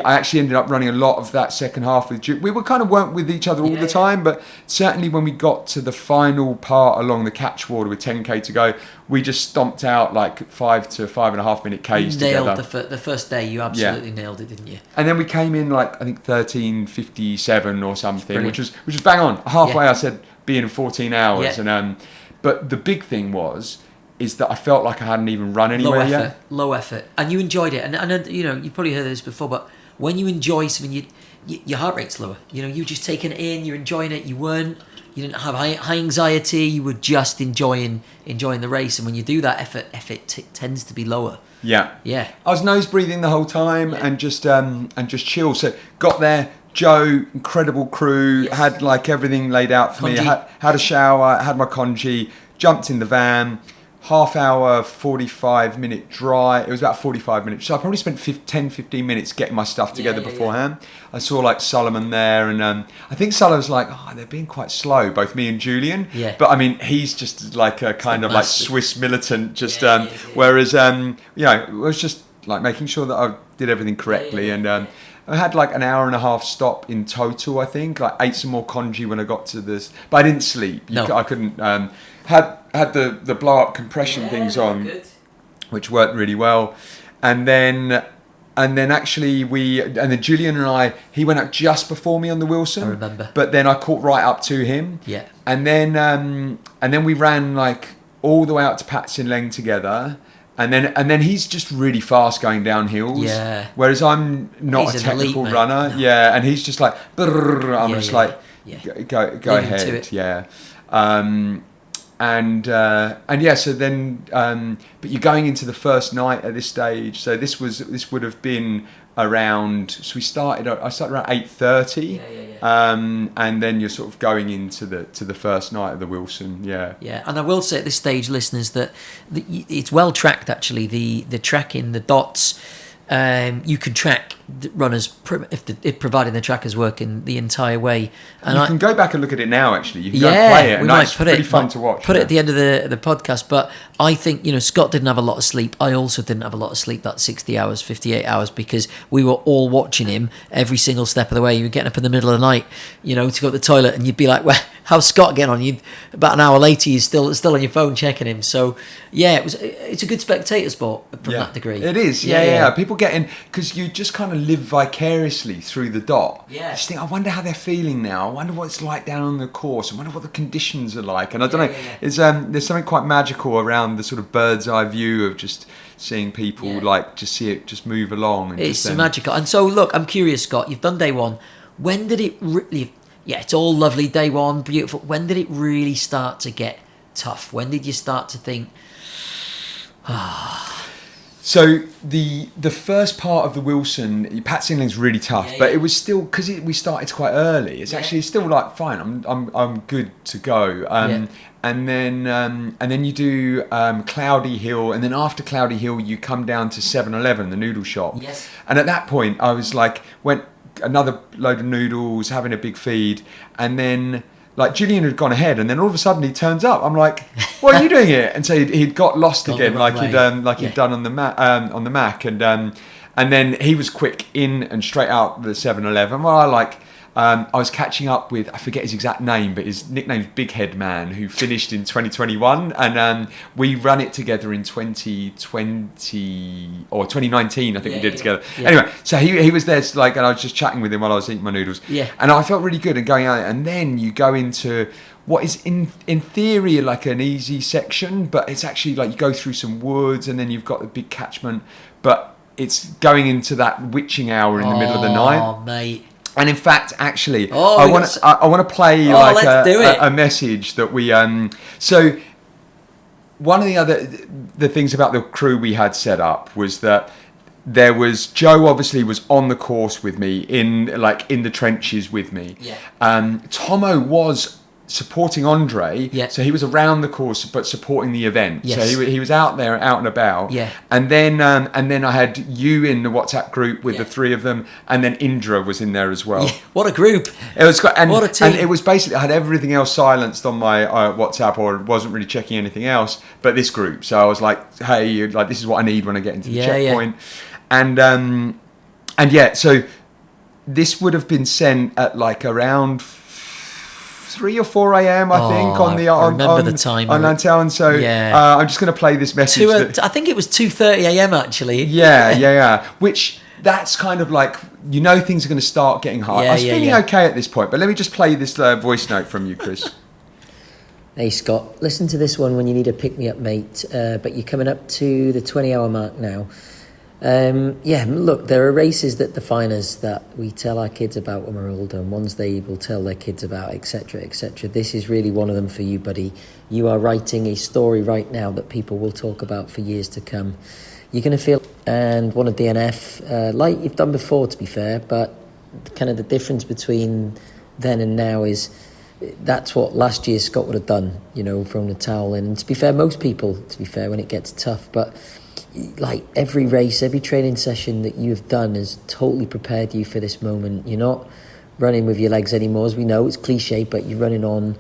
actually ended up running a lot of that second half with Jude. We weren't with each other all the time, but certainly when we got to the final part along the Catchwater with 10k to go, we just stomped out like 5 to 5.5 minute Ks together. Nailed the first day. You absolutely nailed it, didn't you? And then we came in like, I think 13:57 or something, which was bang on. Halfway I said, be in 14 hours. And but the big thing is that I felt like I hadn't even run anywhere yet. Low effort, and you enjoyed it. And you know, you've probably heard this before, but when you enjoy something, your heart rate's lower. You know, you're just taking it in, you're enjoying it. You didn't have high anxiety. You were just enjoying the race. And when you do that, effort tends to be lower. Yeah. I was nose breathing the whole time and just chill. So got there. Joe, incredible crew, had like everything laid out for me. I had a shower, had my congee, jumped in the van, half hour, 45 minute drive. It was about 45 minutes. So I probably spent 10-15 minutes getting my stuff together beforehand. I saw like Solomon there, and I think Solomon's like, they're being quite slow, both me and Julian. Yeah. But I mean, he's just like a kind of like Swiss militant, whereas, it was just like making sure that I did everything correctly. And I had like an hour and a half stop in total, I think. I ate some more congee when I got to this, but I didn't sleep. I couldn't. Had the blow up compression things on, which worked really well, and then actually then Julian and I, he went out just before me on the Wilson. I remember. But then I caught right up to him. Yeah. And then we ran like all the way out to Patsin Leng together. And then he's just really fast going down hills. Yeah. Whereas I'm not a technical runner. No. Yeah. And he's just like, I'm just like, go ahead. Yeah. So then, but you're going into the first night at this stage. So this would have been around. So I started around 8:30. And then you're sort of going into the first night of the Wilson. Yeah. And I will say at this stage, listeners, that it's well tracked. Actually, the tracking, the dots. You can track runners if providing the trackers working the entire way. And you can go back and look at it now. Actually, you can go and play it. We might it's pretty fun to watch. Put it at the end of the podcast. But I think Scott didn't have a lot of sleep. I also didn't have a lot of sleep that 60 hours, 58 hours, because we were all watching him every single step of the way. You were getting up in the middle of the night, to go to the toilet, and you'd be like, "Well, how's Scott getting on?" You about an hour later, you're still on your phone checking him. So it's a good spectator sport from that degree. It is. Yeah. People get in because you just kind of live vicariously through the dot. Yeah. You just think, I wonder how they're feeling now. I wonder what it's like down on the course. I wonder what the conditions are like. And I don't know. It's there's something quite magical around the sort of bird's eye view of just seeing people just see it just move along. And it's magical. And so look, I'm curious, Scott. You've done day one. When did it really? Yeah, it's all lovely. Day one, beautiful. When did it really start to get tough? When did you start to think? So the first part of the Wilson, Patsin Leng's really tough, but it was still because we started quite early. It's actually still like fine. I'm good to go. And then you do Cloudy Hill, and then after Cloudy Hill you come down to 7-Eleven, the noodle shop. Yes. And at that point I was like, went another load of noodles, having a big feed, and then. Like Julian had gone ahead, and then all of a sudden he turns up. I'm like, "What are you doing here?" And so he'd got lost again, like he'd done on the Mac, and then he was quick in and straight out the 7-Eleven. Well, I was catching up with, I forget his exact name, but his nickname's Big Head Man, who finished in 2021, and we ran it together in 2020 or 2019. I think we did it together. Yeah. Anyway, so he was there, like, and I was just chatting with him while I was eating my noodles. Yeah. And I felt really good and going out, and then you go into what is in theory like an easy section, but it's actually like you go through some woods, and then you've got the big catchment, but it's going into that witching hour in the middle of the night. Oh, mate. And in fact, actually, I want to play like a message that we. So one of the things about the crew we had set up was that there was Joe obviously was on the course with me in the trenches with me. Yeah. Tomo was supporting Andre, so he was around the course but supporting the event. Yes. So he was out there, out and about. Yeah. And then I had you in the WhatsApp group with the three of them, and then Indra was in there as well. Yeah. What a group! It was quite, what a team. And it was basically I had everything else silenced on my WhatsApp, or wasn't really checking anything else, but this group. So I was like, hey, like this is what I need when I get into the checkpoint. Yeah. And so this would have been sent at like around 3 or 4 a.m. I think on the time on Lantau, and so I'm just going to play this message. I think it was 2:30 a.m. actually. Yeah. Which that's kind of like things are going to start getting hard. I was feeling okay at this point, but let me just play this voice note from you, Chris. Hey Scott, listen to this one when you need a pick me up, mate. But you're coming up to the 20-hour mark now. Look, there are races that define us that we tell our kids about when we're older, and ones they will tell their kids about, etc., etc. This is really one of them for you, buddy. You are writing a story right now that people will talk about for years to come. You're going to feel and want a DNF like you've done before, to be fair, but kind of the difference between then and now is that's what last year Scott would have done, throwing the towel in. And to be fair, most people, when it gets tough, but like every race, every training session that you have done has totally prepared you for this moment. You're not running with your legs anymore, as we know. It's cliche, but you're running on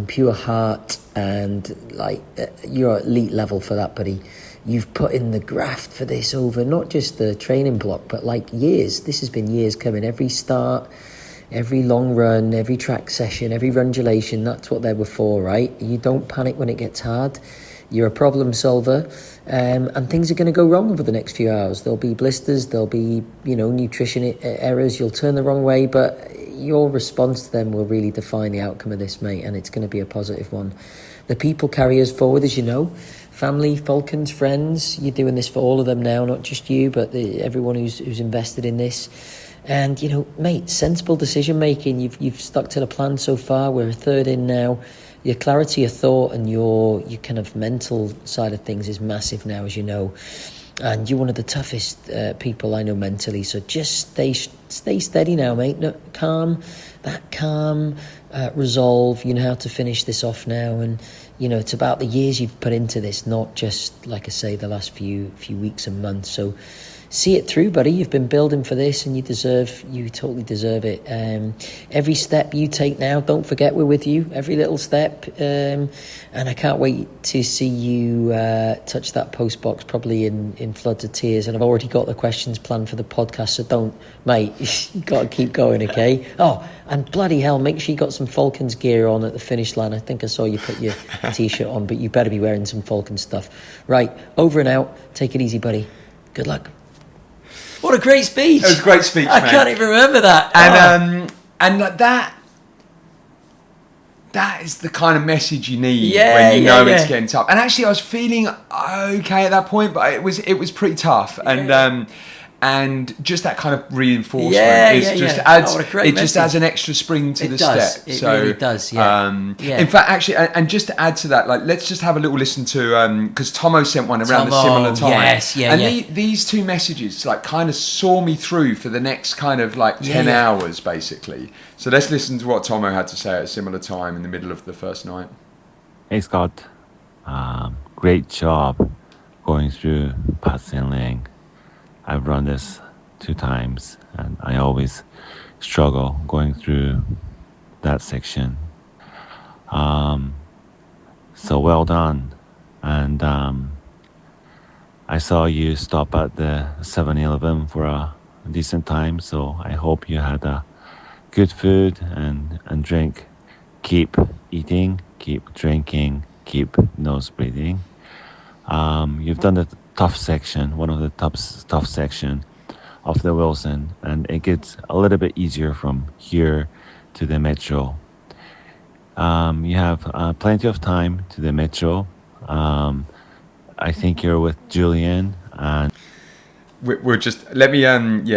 pure heart, and like you're at elite level for that, buddy. You've put in the graft for this over not just the training block, but like years. This has been years coming. Every start, every long run, every track session, every rundulation, that's what they were for, right? You don't panic when it gets hard. You're a problem solver, and things are going to go wrong over the next few hours. There'll be blisters, there'll be, nutrition errors, you'll turn the wrong way, but your response to them will really define the outcome of this, mate, and it's going to be a positive one. The people carry us forward, as you know. Family, Falcons, friends, you're doing this for all of them now, not just you, but everyone who's invested in this. And, mate, sensible decision-making. You've stuck to the plan so far. We're a third in now. Your clarity of thought and your kind of mental side of things is massive now, as you know. And you're one of the toughest people I know mentally. So just stay steady now, mate. No, calm resolve. You know how to finish this off now. And, it's about the years you've put into this, not just, like I say, the last few weeks and months. So see it through, buddy. You've been building for this, and you totally deserve it. Every step you take now, don't forget we're with you. Every little step, and I can't wait to see you touch that post box, probably in floods of tears. And I've already got the questions planned for the podcast, so don't, mate. You got to keep going, okay? Oh, and bloody hell, make sure you got some Falcons gear on at the finish line. I think I saw you put your t-shirt on, but you better be wearing some Falcons stuff. Right, over and out. Take it easy, buddy. Good luck. What a great speech! It was a great speech, I can't even remember that. And like that is the kind of message you need when you know it's getting tough. And actually, I was feeling okay at that point, but it was pretty tough. And just that kind of reinforcement adds an extra spring to the step. It really does. In fact, actually, and just to add to that, like let's just have a little listen to because Tomo sent one around a similar time. These two messages like kind of saw me through for the next kind of like 10 hours basically. So let's listen to what Tomo had to say at a similar time in the middle of the first night. Hey Scott, great job going through passing lane. I've run this 2 times, and I always struggle going through that section. So well done. And I saw you stop at the 7-Eleven for a decent time, so I hope you had a good food and drink. Keep eating, keep drinking, keep nose breathing. You've done the tough section, one of the tough section of the Wilson, and it gets a little bit easier from here to the metro. You have plenty of time to the metro. I think you're with Julian, and we're just let me and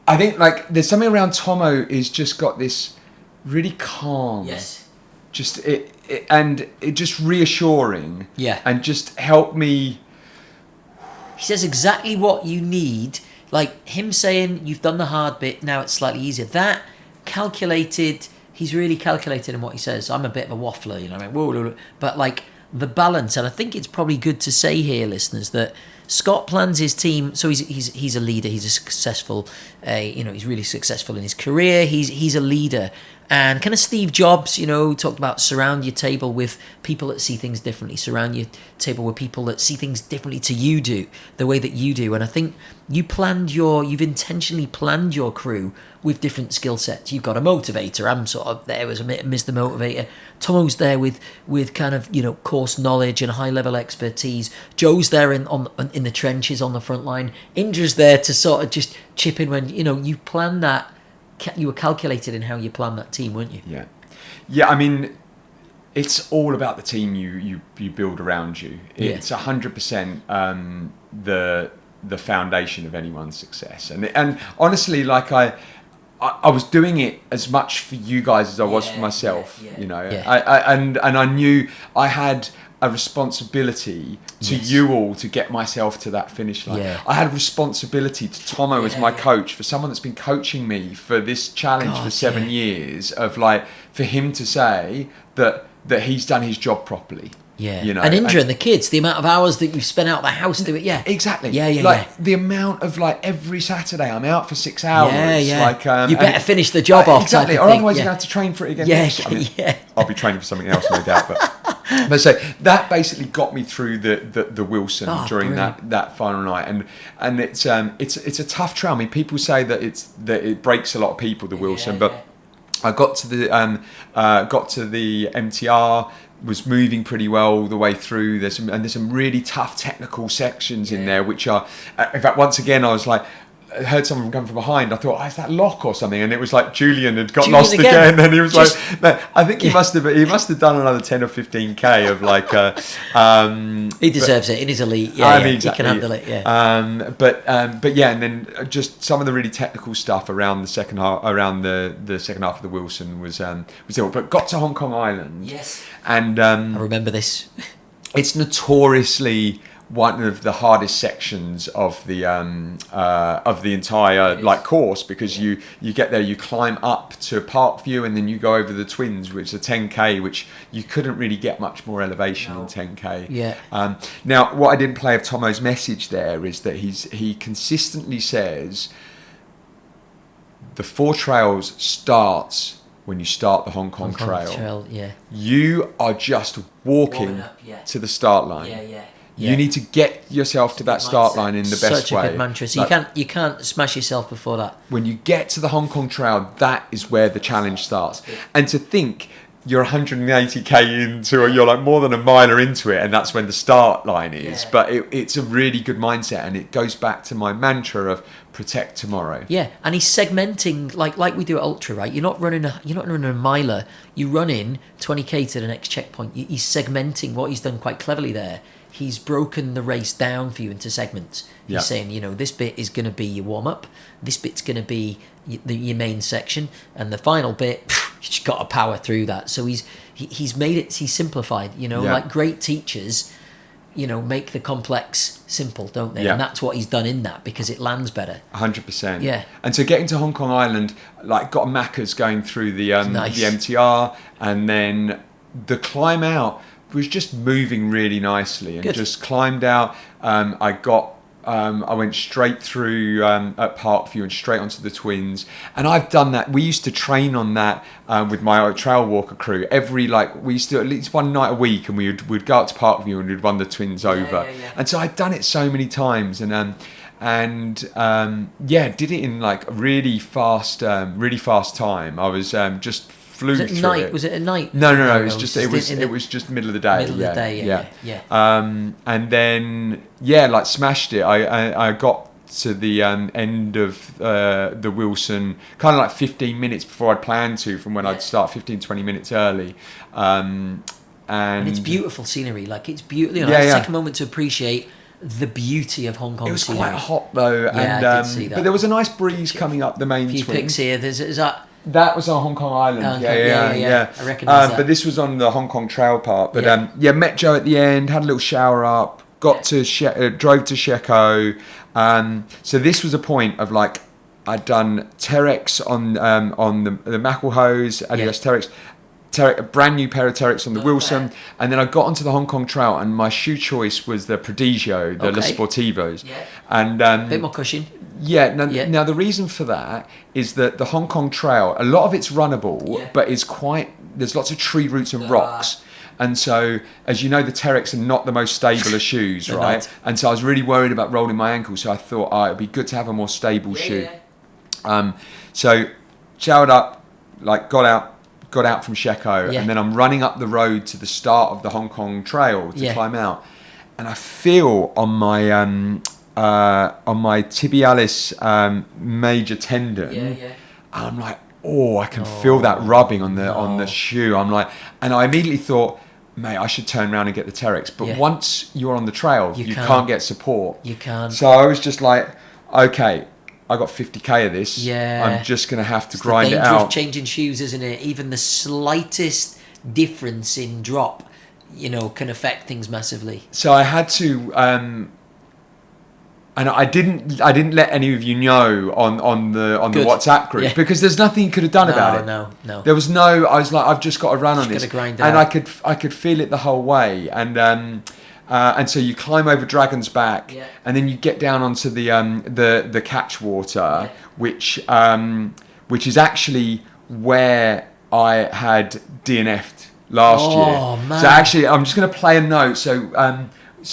I think like there's something around Tomo is just got this really calm, just it and it just reassuring, and just help me. He says exactly what you need, like him saying you've done the hard bit, now it's slightly easier. That calculated, he's really calculated in what he says. I'm a bit of a waffler, you know, I mean, whoa, but like the balance, and I think it's probably good to say here, listeners, that Scott plans his team. So he's a leader. He's a successful, he's really successful in his career. He's a leader, and kind of Steve Jobs, talked about surround your table with people that see things differently. Surround your table with people that see things differently to you do, the way that you do. And I think you've intentionally planned your crew with different skill sets. You've got a motivator. I'm sort of there as a Mr. Motivator. Tomo's there with kind of course knowledge and high level expertise. Joe's there in the trenches on the front line. Indra's there to sort of just chip in when you plan that. You were calculated in how you planned that team, weren't you? Yeah. I mean, it's all about the team you build around you. It's 100% the foundation of anyone's success. And honestly, like I was doing it as much for you guys as I was for myself. I knew I had a responsibility to you all to get myself to that finish line. I had a responsibility to Tomo as my coach, for someone that's been coaching me for this challenge for 7 years, of like, for him to say that he's done his job properly. And Indra and the kids, the amount of hours that you've spent out of the house doing it. Exactly. The amount of every Saturday I'm out for 6 hours. You better finish the job off. Exactly, or otherwise you're going to have to train for it again. I'll be training for something else, no doubt. But so that basically got me through the Wilson during that final night, and it's a tough trail. I mean, people say that it breaks a lot of people, the Wilson, but I got to the MTR. Was moving pretty well all the way through. There's some really tough technical sections in there, which are, in fact, once again, I was like, I heard someone come from behind. I thought, is that Locke or something? And it was like Julian had got lost again. And he was like, no, I think he must have done another 10 or 15k of like. He deserves it in his elite. Exactly. He can handle it. But yeah, and then just some of the really technical stuff around the second half, the second half of the Wilson was ill. But got to Hong Kong Island. Yes. And I remember this. It's notoriously one of the hardest sections of the entire course, because you get there, you climb up to Parkview, and then you go over the Twins, which is a 10k, which you couldn't really get much more elevation in 10k. Now, what I didn't play of Tomo's message there is that he consistently says the 4 trails starts when you start the Hong Kong Trail. You are just walking to the start line. You need to get yourself to that start line in the best way. Such a good mantra. So you can't smash yourself before that. When you get to the Hong Kong Trail, that is where the challenge starts. And to think you're 180k into, or you're like more than a miler into it, and that's when the start line is. But it's a really good mindset, and it goes back to my mantra of protect tomorrow. And he's segmenting like we do at Ultra, right? You're not running a miler. You run in 20k to the next checkpoint. He's segmenting. What he's done quite cleverly there. He's broken the race down for you into segments. He's saying, this bit is going to be your warm-up, this bit's going to be your main section, and the final bit, you just got to power through that. So he's made it, he's simplified, like great teachers, make the complex simple, don't they? And that's what he's done in that, because it lands better. 100%. Yeah. And so getting to Hong Kong Island, got Macca's going through the MTR, and then the climb out was just moving really nicely, and just climbed out. I went straight through at Parkview and straight onto the Twins, and I've done that. We used to train on that with my trail walker crew. We used to at least one night a week, and we'd go out to Parkview and we'd run the Twins over. And so I'd done it so many times, and and did it in like a really fast time. I was just flew Was it through night? it. Was it at night? No. It was just just middle of the day. Middle of the day. Yeah. And then like smashed it. I got to the end of the Wilson kind of like 15 minutes before I'd planned to, from when I'd start 15-20 minutes early. And it's beautiful scenery. Like, it's beautiful. You know, take a moment to appreciate the beauty of Hong Kong. It was scenery. quite hot though, Yeah, and I did see that. but there was a nice breeze coming up the main A few swing. pics here. Is that? That was on Hong Kong Island. Yeah. I recognise that. But this was on the Hong Kong Trail part. But Yeah. met Joe at the end, had a little shower up, drove to Sheko. So this was a point of like, I'd done Terex on the Macklehose, Adios Terex, a brand new pair of Terex on the Wilson, and then I got onto the Hong Kong Trail, and my shoe choice was the Prodigio, the Les Sportivos, and Bit more cushion. Now the reason for that is that the Hong Kong Trail, a lot of it's runnable, but there's lots of tree roots and rocks. And so, as you know, the Terex are not the most stable of shoes, right? Not. And so I was really worried about rolling my ankle, so I thought, it'd be good to have a more stable shoe. So showered up, like got out from Sheko, and then I'm running up the road to the start of the Hong Kong Trail to climb out, and I feel on my tibialis major tendon, I'm like, I can feel that rubbing on the shoe. I'm like, and I immediately thought, mate, I should turn around and get the Terex. But once you're on the trail, you can't get support. You can't. So I was just like, okay, I got 50k of this. Yeah. I'm just going to have to It's grind the it danger out. of changing shoes, isn't it? Even the slightest difference in drop, can affect things massively. So I had to, and I didn't let any of you know on the WhatsApp group because there's nothing you could have done about it. No. There was no. I was like, I've just got to run on this, gotta grind it and out. I could feel it the whole way, and so you climb over Dragon's Back, and then you get down onto the catchwater, which is actually where I had DNF'd last year. Man. So actually, I'm just going to play a note. So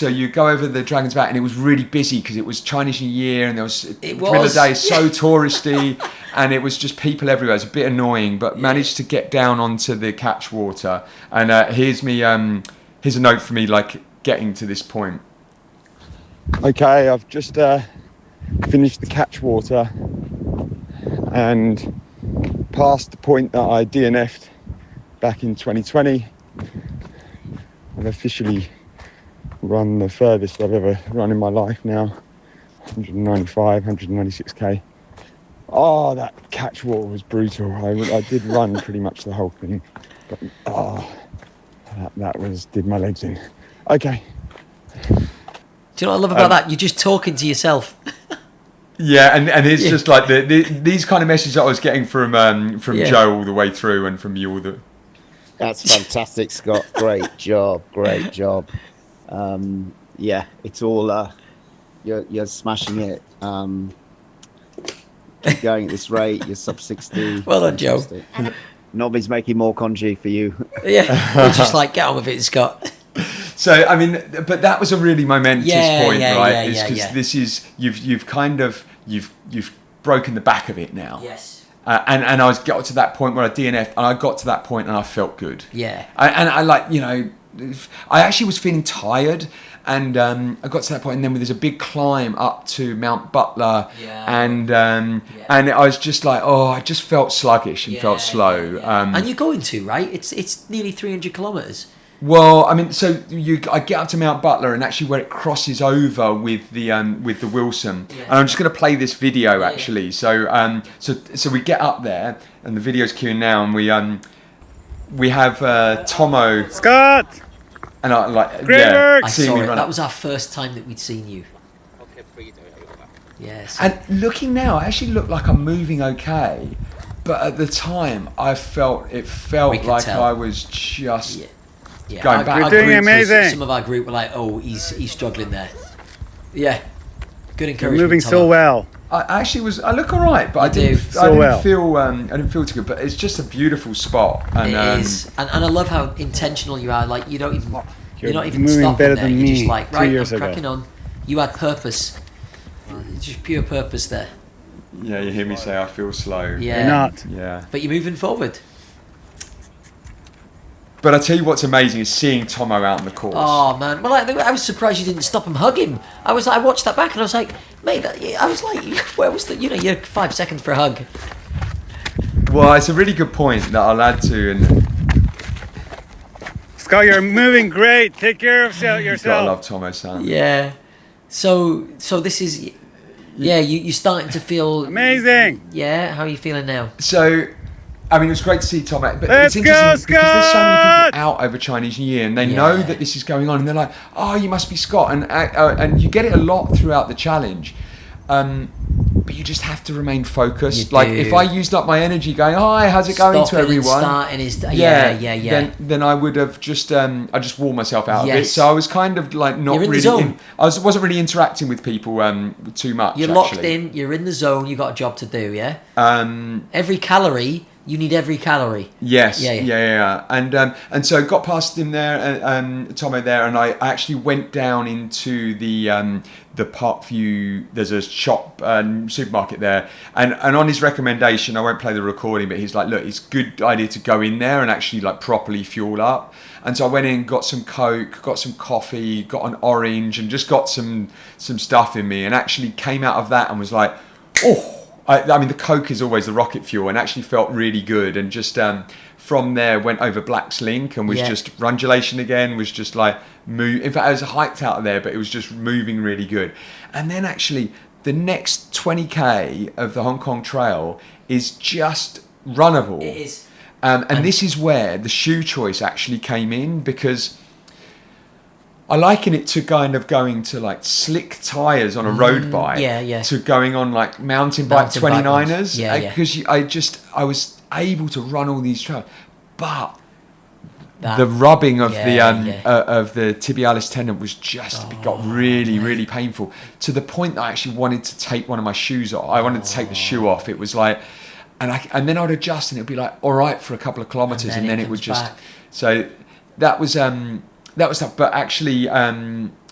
you go over the Dragon's Back, and it was really busy because it was Chinese New Year, and there was middle of the day, so touristy, and it was just people everywhere. It's a bit annoying, but managed to get down onto the catchwater. And here's a note for me, like getting to this point. Okay, I've just finished the catchwater and past the point that I DNF'd back in 2020. I've officially run the furthest I've ever run in my life now, 195, 196k. Oh, that catchwater was brutal. I did run pretty much the whole thing, but that did my legs in. Okay. Do you know what I love about that? You're just talking to yourself. Yeah, and it's just like these kind of messages that I was getting from Joe all the way through, and from you all the. That's fantastic, Scott. Great job. It's all you're smashing it. Keep going at this rate. You're sub 60. Well done, Joe. Nobby's making more congee for you. It's just like, get on with it, Scott. So I mean, but that was a really momentous point, right? Because this is you've broken the back of it now. Yes. And I got to that point where I DNF'd, and I got to that point and I felt good. Yeah. I actually was feeling tired, and I got to that point, and then there's a big climb up to Mount Butler, and I was just like, I just felt sluggish and felt slow. And you're going to, right? It's nearly 300 kilometres. Well, I mean, so I get up to Mount Butler, and actually where it crosses over with the Wilson, and I'm just going to play this video actually. So we get up there, and the video's queuing now, and we have Tomo. Scott! And I like work! I seeing saw me it. run That up. was our first time that we'd seen you. Yes. And looking now, I actually look like I'm moving okay, but at the time, it felt like tell. I was just. Yeah, Going back. You're doing amazing. Some of our group were like, he's struggling there. Yeah. Good You're encouragement. moving Tomo. so well. I look all right, but I didn't feel too good. But it's just a beautiful spot. And, It is, and I love how intentional you are. Like, you're not even You're stopping moving better there. than You're just me like, 2 right, years I'm ago. cracking on. You had purpose. It's just pure purpose there. Yeah, you hear me say I feel slow. Yeah. You're not. Yeah. But you're moving forward. But I tell you what's amazing is seeing Tomo out on the course. Oh man, well I was surprised you didn't stop him hugging. I watched that back and I was like, mate, I was like, where was the? You know, you're 5 seconds for a hug. Well, it's a really good point that I'll add to, and Scott, you're moving great. Take care of yourself. you've got to love Tomo-san. Yeah. So this is, yeah, you're starting to feel Amazing. Yeah, how are you feeling now? So, I mean, it was great to see Tomo, but Let's it's go, interesting because there's so many Scott! people out over Chinese New Year, and they know that this is going on, and they're like, "Oh, you must be Scott," and you get it a lot throughout the challenge. But you just have to remain focused. You like do. if I used up my energy going, "Hi, how's it going to everyone?" Starting is Then I would have just I just wore myself out of it. Yes. So I was kind of like not You're in the really. zone. Wasn't really interacting with people too much. You're actually. locked in. You're in the zone. You got a job to do. Yeah. Um, Every calorie. You need every calorie. Yes, Yeah. yeah. And so got past him there, Tomo there, and I actually went down into the Parkview. There's a shop, supermarket there, and on his recommendation, I won't play the recording, but he's like, look, it's a good idea to go in there and actually like properly fuel up. And so I went in, got some Coke, got some coffee, got an orange, and just got some stuff in me, and actually came out of that and was like, oh. I mean, the Coke is always the rocket fuel, and actually felt really good. And just from there, went over Black's Link and was just rundulation again. Was just like move. In fact, I was hiked out of there, but it was just moving really good. And then actually, the next 20k of the Hong Kong Trail is just runnable. It is. And this is where the shoe choice actually came in, because I liken it to kind of going to like slick tyres on a road bike to going on like mountain bike 29ers. Because I was able to run all these trails, but the rubbing of the tibialis tendon was just got really painful, to the point that I actually wanted to take one of my shoes off. I wanted to take the shoe off. It was like, and then I'd adjust and it'd be like all right for a couple of kilometers, and then it would just back. So that was tough, but actually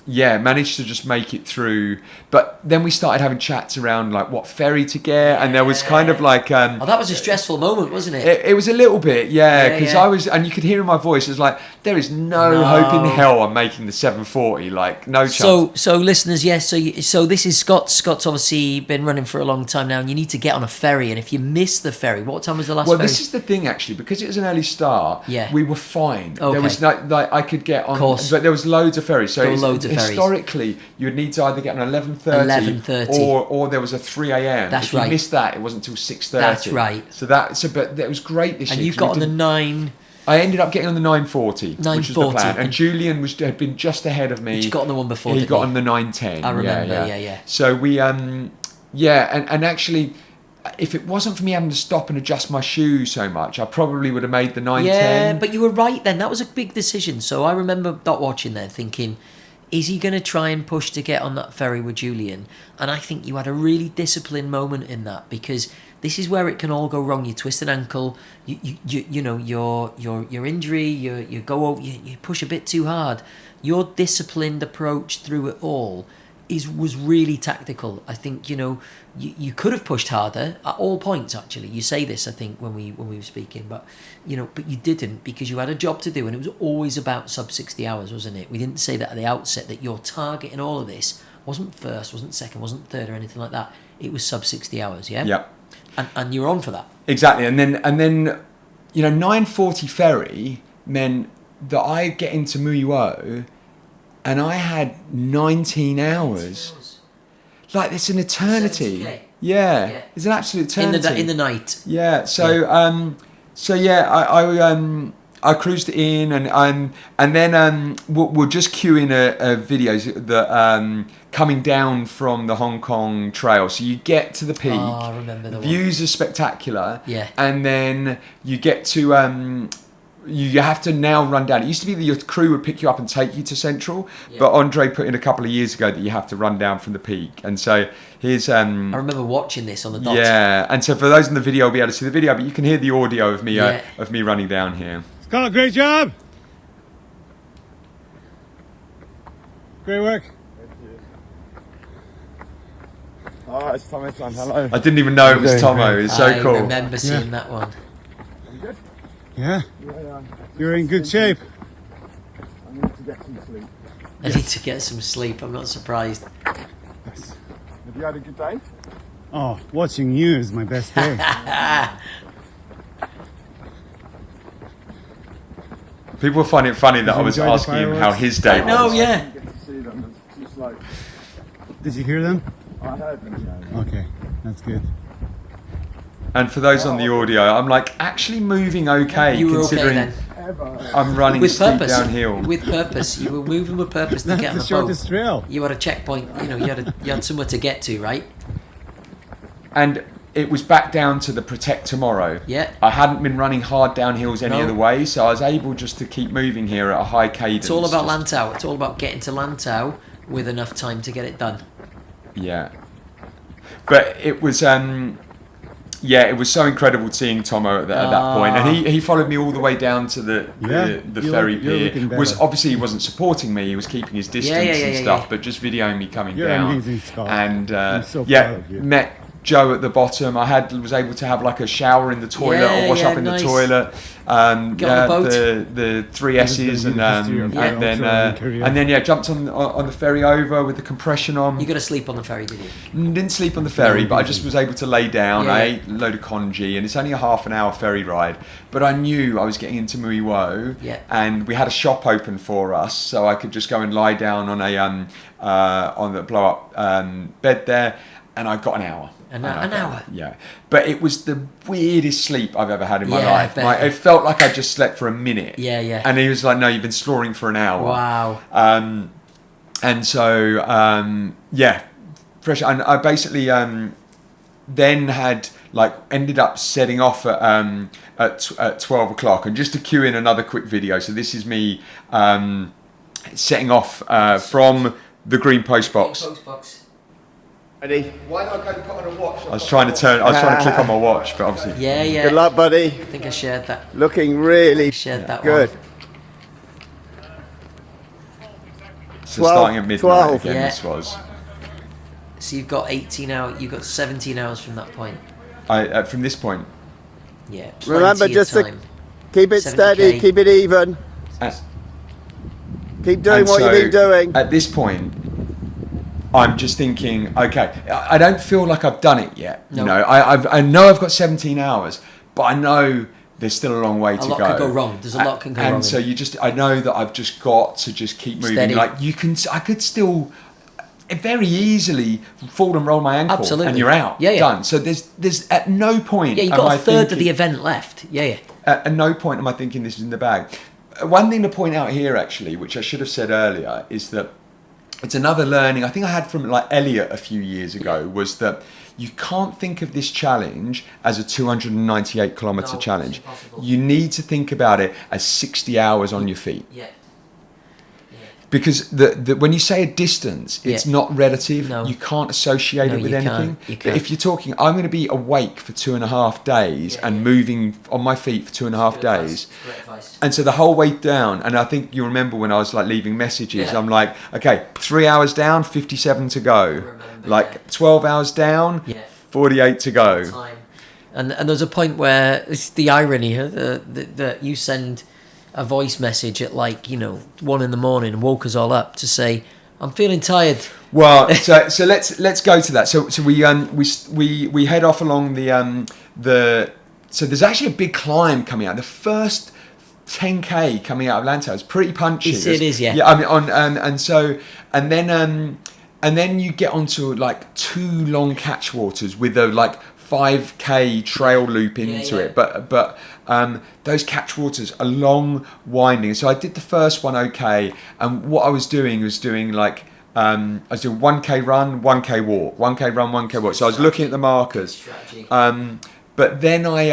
managed to just make it through. But then we started having chats around like what ferry to get, and there was kind of like that was a stressful moment, wasn't it? It was a little bit, because I was, and you could hear in my voice, it was like, there is no hope in hell I'm making the 740, like no chance. So listeners, so this is Scott. Scott's obviously been running for a long time now, and you need to get on a ferry. And if you miss the ferry, what time was the last ferry? Well, this is the thing actually, because it was an early start. We were fine. Okay. There was like I could get on, but there was loads of ferries. So historically, you would need to either get on 11:30, or there was a 3 a.m. That's if you right. missed that, it wasn't until 6:30. That's right. But that was great this year. And you got on the 9. I ended up getting on the 9:40, which was the plan. And and Julian had been just ahead of me. He got on the one before. He got on the 9:10. I remember. Yeah. So we, and actually, if it wasn't for me having to stop and adjust my shoe so much, I probably would have made the 9:10. Yeah, but you were right then. That was a big decision. So I remember not watching there, thinking, is he going to try and push to get on that ferry with Julian? And I think you had a really disciplined moment in that, because this is where it can all go wrong. You twist an ankle, you know your injury, you go over, you push a bit too hard. Your disciplined approach through it all was really tactical. I think you could have pushed harder at all points. Actually, you say this, I think, when we were speaking, but you didn't, because you had a job to do, and it was always about sub 60 hours, wasn't it? We didn't say that at the outset, that your target in all of this wasn't first, wasn't second, wasn't third, or anything like that. It was sub 60 hours. Yeah. Yep. And you're on for that. Exactly, and then 9:40 ferry meant that I get into Muyo, and I had 19 hours. Like, it's an eternity. Yeah, it's an absolute eternity. In the night. Yeah. So I cruised in, and then we're just queuing a videos that coming down from the Hong Kong Trail. So you get to the peak. Oh, I remember the views are spectacular. Yeah. And then you get to you have to now run down. It used to be that your crew would pick you up and take you to Central, but Andre put in a couple of years ago that you have to run down from the peak. And so here's I remember watching this on the dot. Yeah, and so for those in the video, will be able to see the video, but you can hear the audio of me running down here. Scott, great job. Great work. Oh, it's Tomo son. Hello. I didn't even know it was Doing Tomo. great. It's so I cool. remember seeing that one. Yeah. You're in good shape. I need to get some sleep. I need to get some sleep. I'm not surprised. Have you had a good day? Oh, watching you is my best day. People find it funny that I was enjoy the asking him how fireworks? his day was. No, yeah. Get to see them. It's just like, Did you hear them? I heard them. Yeah. Okay, that's good. And for those on the audio, I'm like actually moving okay, You were okay considering then. I'm running With steep purpose. downhill. With purpose. You were moving with purpose to That's get on the the shortest boat. trail. You had a checkpoint. You know, you had somewhere to get to, right? And it was back down to the Protect Tomorrow. Yeah. I hadn't been running hard down hills any No. other way, so I was able just to keep moving here at a high cadence. It's all about Just- Lantau. It's all about getting to Lantau with enough time to get it done. Yeah. But it was it was so incredible seeing Tomo at that point, and he followed me all the way down to the Yeah, ferry you're looking pier. Was better. obviously he wasn't supporting me; he was keeping his distance and stuff, but just videoing me coming You're down. amazing, Scott. And I'm so proud of you. met Joe at the bottom. Was able to have like a shower in the toilet Yeah, or wash yeah, up in nice. the toilet. Get on the boat. The three S's and Yeah. then jumped on the ferry over with the compression on. You got to sleep on the ferry, did you? Didn't sleep on the ferry, but I just was able to lay down. Yeah. I ate a load of congee, and it's only a half an hour ferry ride. But I knew I was getting into Muiwo, and we had a shop open for us, so I could just go and lie down on the blow up bed there, and I got an hour. An hour? Yeah. But it was the weirdest sleep I've ever had in my Yeah, I life. bet. It felt like I just slept for a minute. Yeah, yeah. And he was like, no, you've been snoring for an hour. Wow. And so, fresh. And I basically then had ended up setting off at 12 o'clock. And just to cue in another quick video. So this is me setting off from the green post box. Ready? Why not go and put on a watch? I was trying to click on my watch, but obviously. Yeah, yeah. Good luck, buddy. I think I shared that. Looking really Shared that good. one. So starting at midnight 12. again, Yeah. this was. So you've got 18 hours. You've got 17 hours from that point. From this point. Yeah. Remember plenty of just to time. keep it 70K. steady, keep it even. Uh, Keep doing and what so, you've been doing. At this point, I'm just thinking, okay, I don't feel like I've done it yet. No. You know, I know I've got 17 hours, but I know there's still a long way to go. A lot could go wrong. There's a lot can go wrong. And so I know that I've just got to just keep moving. Steady. I could still very easily fall and roll my ankle, Absolutely. and you're out, Yeah, yeah. done. So there's at no point. Yeah, you've got a third of the event left. Yeah, yeah. At no point am I thinking this is in the bag. One thing to point out here, actually, which I should have said earlier, is that it's another learning I think I had from Elliot a few years ago, was that you can't think of this challenge as a 298 kilometer No, challenge. it's impossible. You need to think about it as 60 hours on your feet. Yeah. Because when you say a distance, it's not relative. No. You can't associate No, it with you anything. can't. You But can't. if you're talking, I'm going to be awake for 2.5 days and moving on my feet for 2.5 days. Great advice. And so the whole way down, and I think you remember when I was leaving messages, Yeah. I'm like, okay, 3 hours down, 57 to go. remember, 12 hours down, 48 to go. Time. And there's a point where it's the irony that you send a voice message at 1 in the morning and woke us all up to say, I'm feeling tired. Well, so let's go to that. So we head off along the so there's actually a big climb coming out. The first 10k coming out of Lantau is pretty punchy. It is, yeah. Yeah, I mean and then you get onto 2 long catchwaters with a 5k trail loop into it, but those catchwaters are long, winding. So I did the first one okay, and what I was doing was doing I was doing 1k run, 1k walk, 1k run, 1k walk. So I was looking at the markers, but then I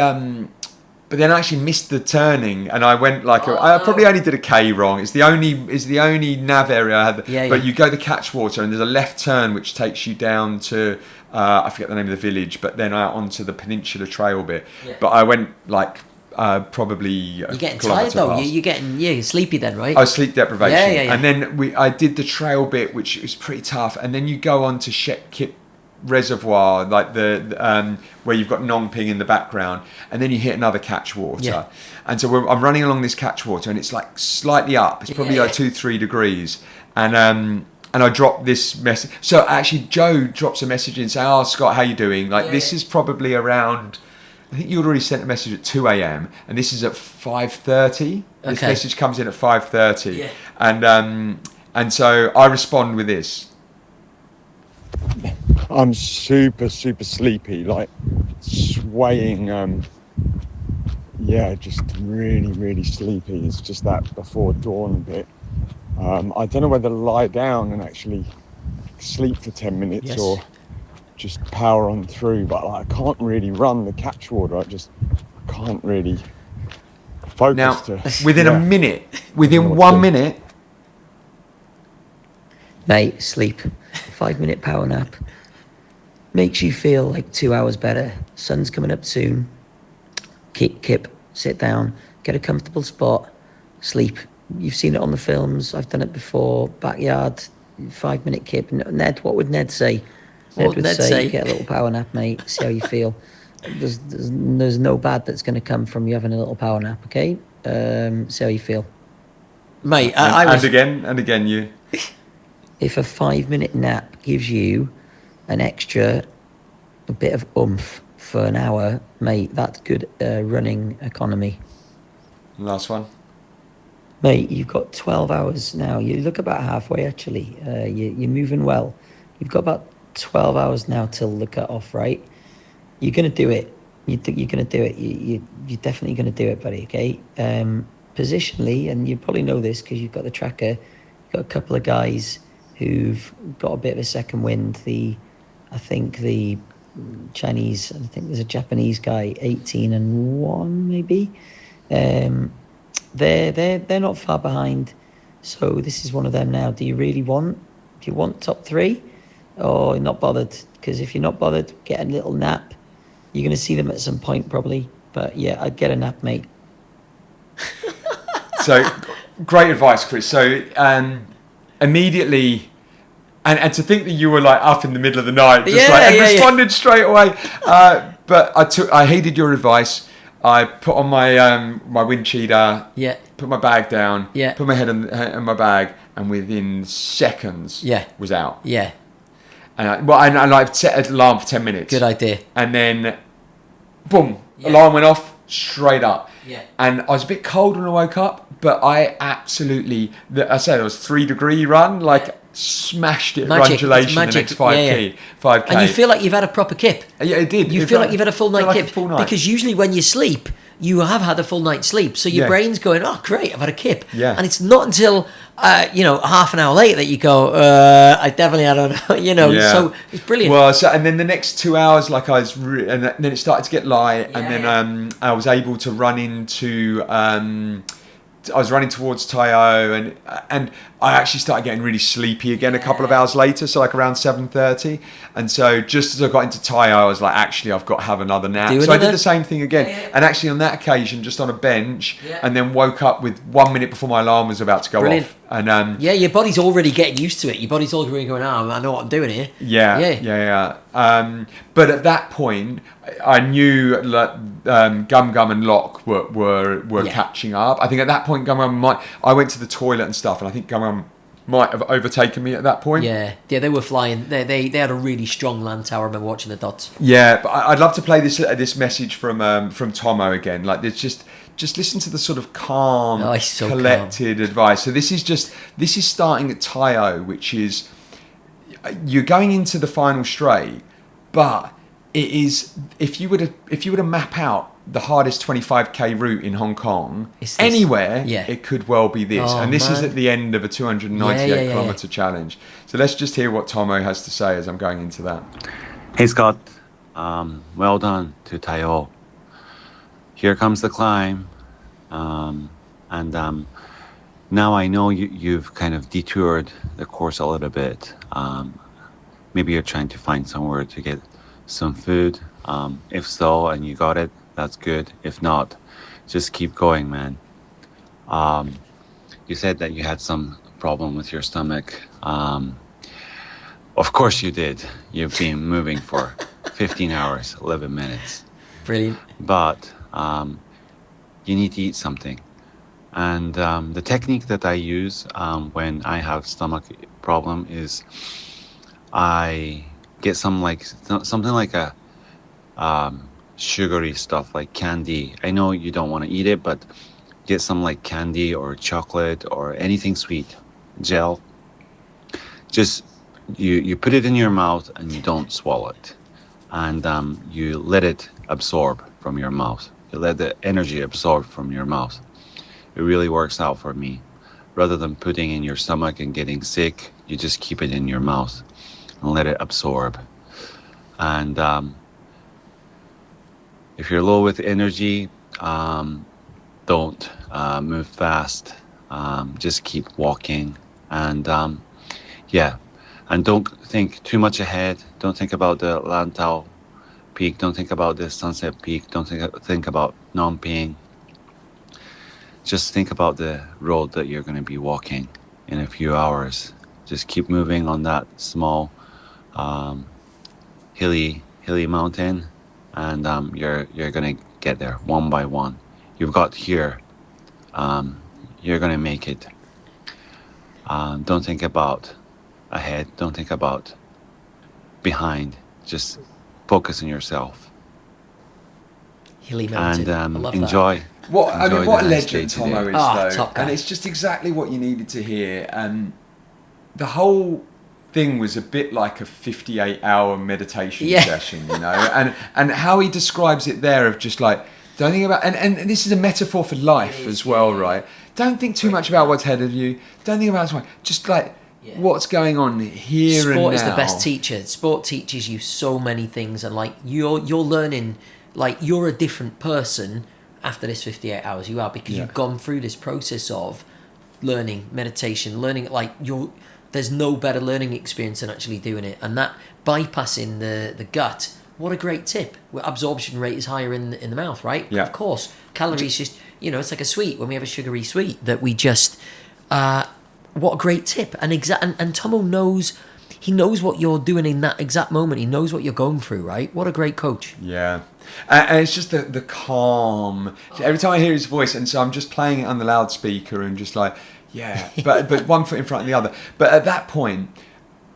actually missed the turning, and I went I probably only did a k wrong. It's the only nav area I had. But you go the catchwater, and there's a left turn which takes you down to I forget the name of the village, but then out onto the Peninsula Trail bit. Yeah. But I went probably. You're getting tired though. You're sleepy then, right? I was sleep deprivation. Yeah. And then I did the trail bit, which is pretty tough, and then you go on to reservoir, like where you've got Nong Ping in the background, and then you hit another catch water. Yeah. And so I'm running along this catch water, and it's like slightly up. It's probably like 2-3 degrees, and I dropped this message. So actually, Joe drops a message in saying, "Oh, Scott, how you doing? Like this is probably around." I think you'd already sent a message at 2 a.m. and this is at 5:30. This message comes in at 5:30, and so I respond with this. I'm super sleepy, like swaying. Just really sleepy. It's just that before dawn bit. I don't know whether to lie down and actually sleep for 10 minutes or just power on through, but I can't really run the catch water. I can't really focus. Now, within a minute, within 1 minute, Mate, sleep. 5-minute power nap. Makes you feel like 2 hours better. Sun's coming up soon. Kip, sit down, get a comfortable spot, sleep. You've seen it on the films. I've done it before. Backyard, 5-minute kip. Ned, what would Ned say? Ned would say, get a little power nap, mate. See how you feel. There's no bad that's going to come from you having a little power nap, okay? See how you feel. Mate, and again, you. If a 5-minute nap gives you a bit of oomph for an hour, mate, that's good running economy. Last one. Mate, you've got 12 hours now. You look about halfway, actually. You're moving well. You've got about 12 hours now till the cut-off, right? You're going to do it. You're going to do it. You're definitely going to do it, buddy, okay? Positionally, and you probably know this because you've got the tracker, you've got a couple of guys who've got a bit of a second wind. I think the Chinese, I think there's a Japanese guy, 18-1 maybe. They're not far behind, so this is one of them now. Do you want top 3, or you're not bothered? Because if you're not bothered, get a little nap. You're going to see them at some point probably, but yeah, I'd get a nap, mate. So great advice, Chris. So immediately, and to think that you were like up in the middle of the night, responded straight away. But I heeded your advice. I put on my wind cheater, put my bag down, put my head on my bag, and within seconds, was out. Yeah. And I set an alarm for 10 minutes. Good idea. And then, boom, alarm went off straight up. Yeah. And I was a bit cold when I woke up, but I absolutely, I said it was 3-degree run, smashed it at run duration the next 5K. And you feel like you've had a proper kip. Yeah, it did. You feel like you've had a full night kip. Night. Because usually when you sleep, you have had a full night's sleep. So your brain's going, oh, great, I've had a kip. Yeah. And it's not until, half an hour later that you go, I definitely had a, so it's brilliant. Well, and then the next 2 hours, and then it started to get light, and then I was able to run into, I was running towards Tayo, and I actually started getting really sleepy again a couple of hours later, so around 7:30. And so just as I got into Tayo, I was like, actually, I've got to have another nap. I did the same thing again. And actually on that occasion, just on a bench, and then woke up with 1 minute before my alarm was about to go off. And your body's already getting used to it. Your body's already going, I know what I'm doing here. Yeah. But at that point, I knew that Gum Gum and Locke were catching up. I think at that point, Gum Gum I went to the toilet and stuff, and I think Gum Gum might have overtaken me at that point. Yeah, they were flying. They had a really strong Lantau. I remember watching the dots. Yeah, but I'd love to play this message from Tomo again. There's just listen to the sort of calm, collected advice. So this is starting at Tayo, which is you're going into the final straight, but it is if you were to map out the hardest 25k route in Hong Kong anywhere, it could well be this. And this is at the end of a 298 kilometer challenge. So let's just hear what Tomo has to say as I'm going into that. Hey Scott, well done to Tayo. Here comes the climb, and now I know you've kind of detoured the course a little bit. Maybe you're trying to find somewhere to get some food. If so, and you got it, that's good. If not, just keep going, man. You said that you had some problem with your stomach. Of course you did. You've been moving for 15 hours, 11 minutes. Brilliant. But you need to eat something. And the technique that I use when I have stomach problem is I get something like a sugary stuff like candy. I know you don't want to eat it, but get some like candy or chocolate or anything sweet, gel. Just you put it in your mouth and you don't swallow it, and you let it absorb from your mouth. You let the energy absorb from your mouth. It really works out for me. Rather than putting in your stomach and getting sick, you just keep it in your mouth and let it absorb. And if you're low with energy, don't move fast. Just keep walking. And and don't think too much ahead. Don't think about the Lantau Peak. Don't think about the Sunset Peak. Don't think about Phnom Penh. Just think about the road that you're going to be walking in a few hours. Just keep moving on that small hilly mountain, and you're going to get there one by one. You've got here. You're going to make it. Don't think about ahead. Don't think about behind. Just focus on yourself. Hilly mountain. And I love enjoy. What a the next legend day Tomo today. is, though, top guy. and it's just exactly what you needed to hear. The whole thing was a bit like a 58-hour meditation session, you know, and how he describes it there of just like don't think about and this is a metaphor for life as well, right? Don't think too much about what's ahead of you. Don't think about just like what's going on here and now. Sport is the best teacher. Sport teaches you so many things, and like you're learning, like you're a different person after this 58 hours you are, because you've gone through this process of learning meditation, learning like there's no better learning experience than actually doing it. And that bypassing the gut, what a great tip. Absorption rate is higher in the mouth, right? Yeah. Of course. Calories just, it's like a sweet when we have a sugary sweet that we just what a great tip. And Tomo knows, he knows what you're doing in that exact moment. He knows what you're going through, right? What a great coach. Yeah. And it's just the calm. Every time I hear his voice, and so I'm just playing it on the loudspeaker and just like, but one foot in front of the other. But at that point,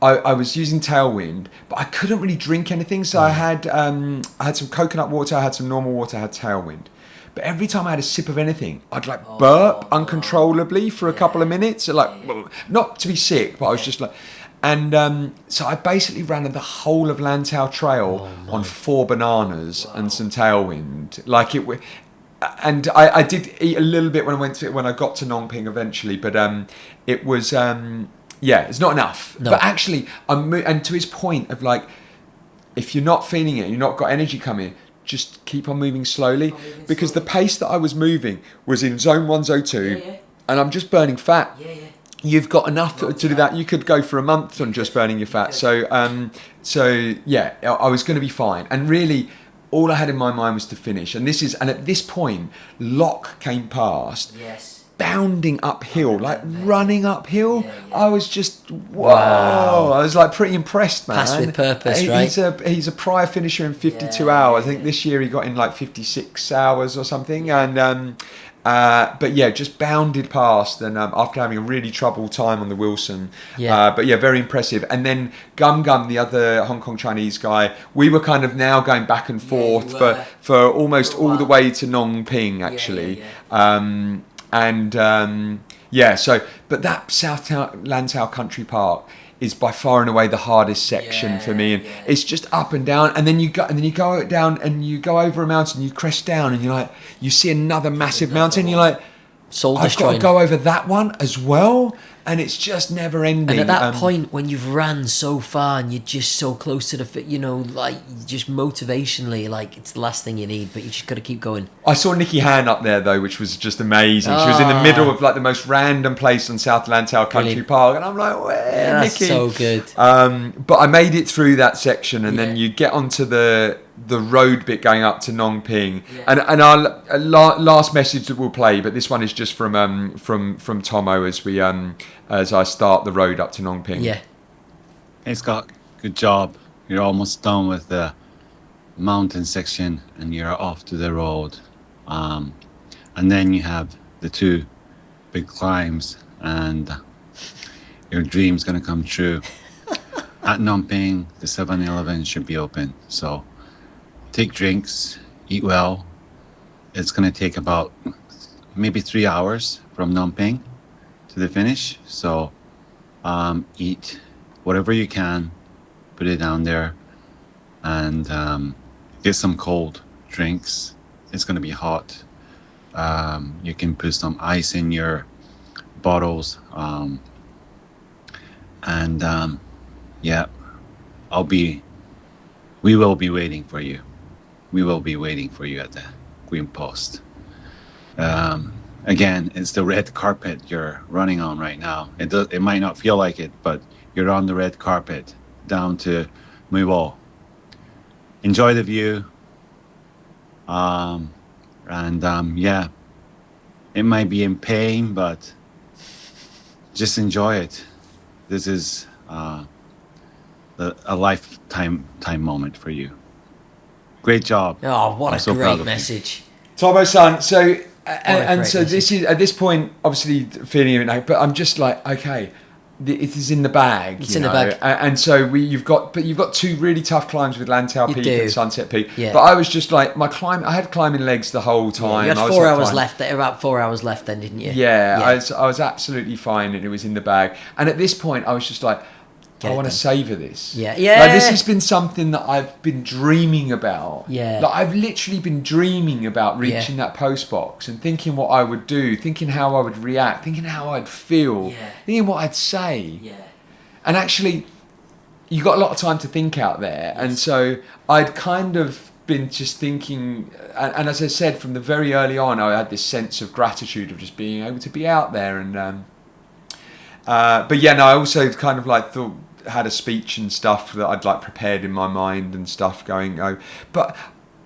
I was using Tailwind, but I couldn't really drink anything. So I had some coconut water, I had some normal water, I had Tailwind. But every time I had a sip of anything, I'd like burp uncontrollably for a couple of minutes. Like, not to be sick, but I was just like... And so I basically ran the whole of Lantau Trail on 4 bananas and some Tailwind. Like it, and I did eat a little bit when I got to Phnom Penh eventually, but it was it's not enough. No. But actually, and to his point of like, if you're not feeling it, you're not got energy coming, just keep on moving slowly, because the pace that I was moving was in zone 1, zone 2, and I'm just burning fat. You've got enough to do that. You could go for a month on just burning your fat. So I was going to be fine. And really, all I had in my mind was to finish. And at this point, Locke came past, bounding uphill, like running uphill. I was just wow. I was like pretty impressed, man. Pass with purpose, right? He's a prior finisher in 52 hours. I think this year he got in like 56 hours or something. And just bounded past, and after having a really troubled time on the Wilson. Very impressive. And then Gum, the other Hong Kong Chinese guy, we were kind of now going back and forth for almost all the way to Phnom Penh, actually. But that South Lantau Country Park is by far and away the hardest section for me, and it's just up and down, and then you go down and you go over a mountain, you crest down, and you're like, you see another massive mountain, you're like, I've got to go over that one as well, and it's just never ending. And at that point, when you've ran so far and you're just so close to like just motivationally, like it's the last thing you need, but you just got to keep going. I saw Nikki Han up there though, which was just amazing. She was in the middle of like the most random place on South Lantau Country Park, and I'm like, where, Nikki? That's so good. But I made it through that section, and then you get onto the road bit going up to Phnom Penh, and our last message that we'll play, but this one is just from Tomo as I start the road up to Phnom Penh. Hey Scott, good job. You're almost done with the mountain section and you're off to the road. And then you have the 2 big climbs and your dream's gonna come true. At Phnom Penh, the 7-Eleven should be open. So take drinks, eat well. It's gonna take about maybe 3 hours from Phnom Penh to the finish. So eat whatever you can, put it down there, and get some cold drinks. It's gonna be hot. You can put some ice in your bottles, yeah, we will be waiting for you. We will be waiting for you at the Green Post. Again, it's the red carpet you're running on right now. It might not feel like it, but you're on the red carpet down to Muiwo. Enjoy the view. Yeah, it might be in pain, but just enjoy it. This is a lifetime moment for you. Great job. Oh, what I'm a so proud great of you. message. Tomo-san, so and great so this message. is at this point obviously feeling it now, but I'm just like, okay, it is in the bag. It's you in the know? bag. And so you've got 2 really tough climbs with Lantau You Peak do. and Sunset Peak. Yeah. But I was just like, I had climbing legs the whole time. You had I was 4 like, hours fine. left. About 4 hours left then, didn't you? Yeah, I was absolutely fine, and it was in the bag. And at this point, I was just like, Get I it want to done. savor this. Yeah. Like, this has been something that I've been dreaming about. Yeah. Like, I've literally been dreaming about reaching that post box and thinking what I would do, thinking how I would react, thinking how I'd feel, thinking what I'd say. Yeah. And actually, you got a lot of time to think out there. And so I'd kind of been just thinking, and as I said, from the very early on, I had this sense of gratitude of just being able to be out there. And but yeah, no, I also kind of like had a speech and stuff that I'd like prepared in my mind and stuff going. But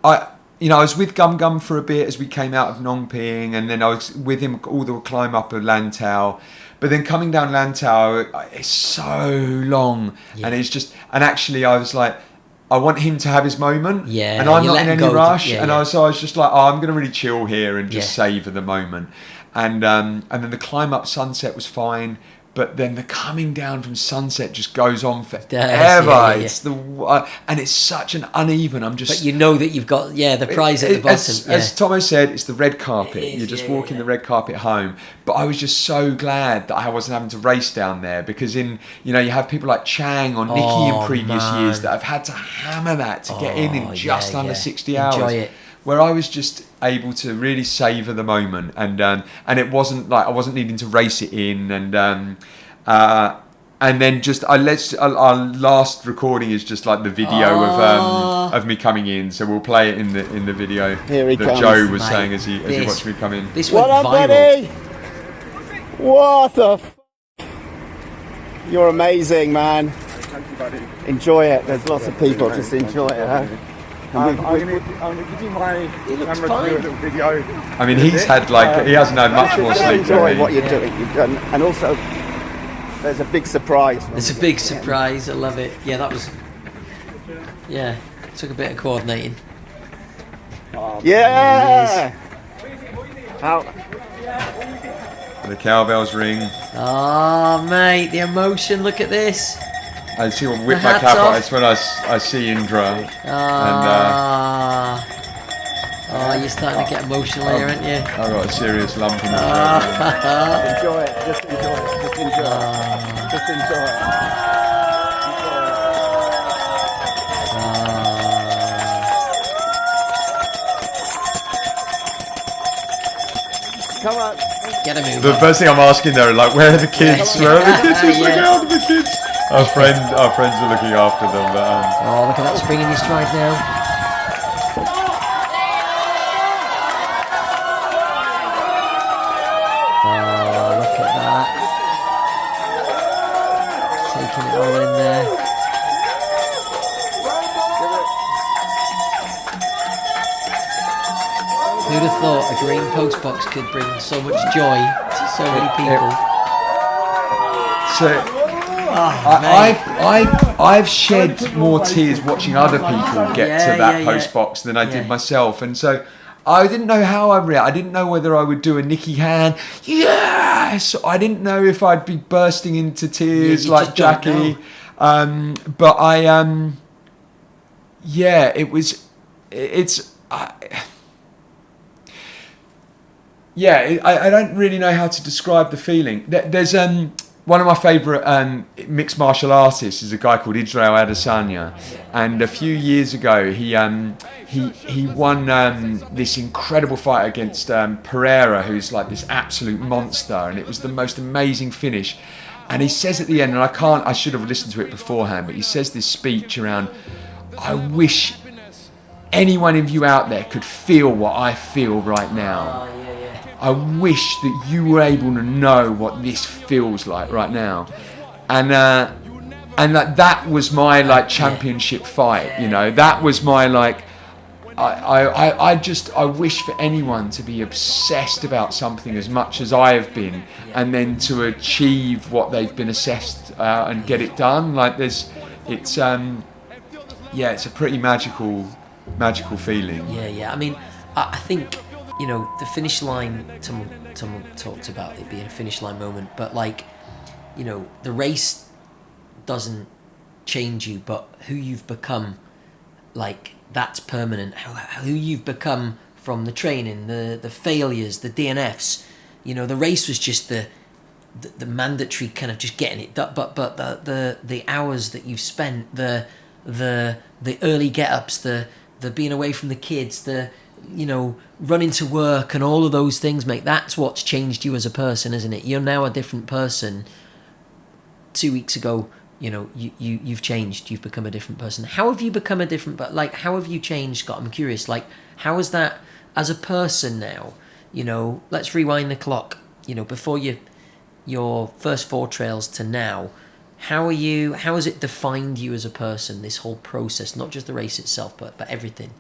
I was with Gum Gum for a bit as we came out of Phnom Penh, and then I was with him all the climb up of Lantau. But then coming down Lantau, it's so long, and it's just. And actually, I was like, I want him to have his moment, and I'm not in any rush. I was just like, I'm going to really chill here and just savor the moment. And then the climb up Sunset was fine. But then the coming down from Sunset just goes on forever. It's and it's such an uneven. But you know that you've got the prize at the bottom. As Tomo said, it's the red carpet. You're just walking the red carpet home. But I was just so glad that I wasn't having to race down there, because you have people like Chang or Nikki in previous years that have had to hammer that to get in just under 60 hours. Enjoy it. Where I was just able to really savor the moment, and it wasn't like I wasn't needing to race it in, and then just our last recording is just like the video of me coming in, so we'll play it in the video that comes. Joe was saying as he watched me come in. This went What up, viral. buddy? What the You're amazing, man. Thank you, buddy. Enjoy it. There's lots of people. Just enjoy it, huh? I'm going to give you my camera to do a little video. I mean, he hasn't had much more sleep. Enjoy what you're doing. You've done, and also there's a big surprise. There's a big surprise. I love it. Yeah, that was. Yeah, took a bit of coordinating. Yeah. How? The cowbells ring. Oh, mate, the emotion. Look at this. I see what whip my hats cap off. on. That's when I see Indra. You're starting to get emotional here, aren't you? I've got a serious lump in the throat. Enjoy it. Just enjoy it. Just enjoy it. Just enjoy it. Come on. Get a move The on. first thing I'm asking there, like, where are the kids? Where are the kids? Look out for the kids. Our friends are looking after them. But, Look at that spring in your stride now. Look at that. Taking it all in there. Who'd have thought a green post box could bring so much joy to so many people? so I've shed more tears watching other people get to that post box than I did myself, and so I didn't know how I'd react. I didn't know whether I would do a Nicky Han, yes. I didn't know if I'd be bursting into tears like Jackie, but I I don't really know how to describe the feeling. There's one of my favourite mixed martial artists is a guy called Israel Adesanya, and a few years ago he won this incredible fight against Pereira, who's like this absolute monster, and it was the most amazing finish. And he says at the end, and I should have listened to it beforehand, but he says this speech around, I wish anyone of you out there could feel what I feel right now. I wish that you were able to know what this feels like right now, and that was my like championship fight. You know, that was my like. I wish for anyone to be obsessed about something as much as I have been, and then to achieve what they've been assessed and get it done. Like it's a pretty magical feeling. Yeah. I mean, I think. You know, the finish line, Tomo talked about it being a finish line moment, but like, you know, the race doesn't change you, but who you've become, like, that's permanent. Who you've become from the training, the failures, the DNFs. You know, the race was just the mandatory kind of just getting it done, but the hours that you've spent, the early get-ups, the being away from the kids, the running to work and all of those things, mate, that's what's changed you as a person, isn't it? You're now a different person. 2 weeks ago, you've changed. You've become a different person. How have you become a different, but like, how have you changed, Scott? I'm curious, like, how is that as a person now? Let's rewind the clock, before your first 4 trails to now. How has it defined you as a person, this whole process, not just the race itself, but everything?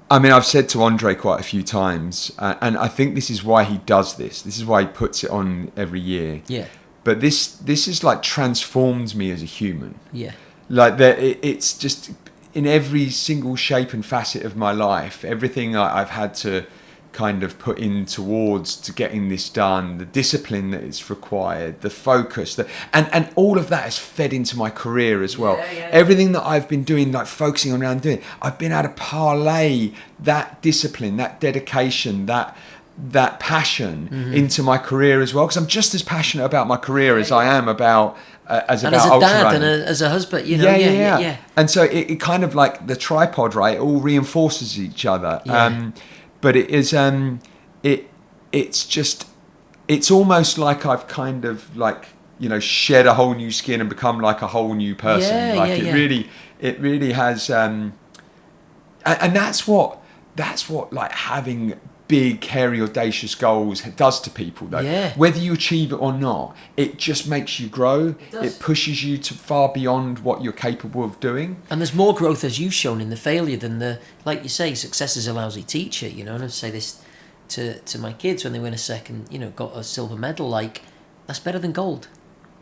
I mean, I've said to Andre quite a few times, and I think this is why he does this. This is why he puts it on every year. Yeah. But this is like transformed me as a human. Yeah. Like it's just in every single shape and facet of my life, everything I've had to kind of put in towards to getting this done, the discipline that is required, the focus, and all of that has fed into my career as well. Yeah. Everything that I've been doing, like focusing on around doing, I've been able to parlay that discipline, that dedication, that passion into my career as well, because I'm just as passionate about my career as I am about as a dad running. and as a husband, Yeah. And so it kind of like the tripod, right? It all reinforces each other. Yeah. But it is it's almost like I've kind of like shed a whole new skin and become like a whole new person. It really has and that's what like having big, hairy, audacious goals does to people, though. Yeah. Whether you achieve it or not, it just makes you grow. It pushes you to far beyond what you're capable of doing. And there's more growth, as you've shown, in the failure than like you say, success is a lousy teacher, And I say this to my kids when they win a second, got a silver medal, like, that's better than gold.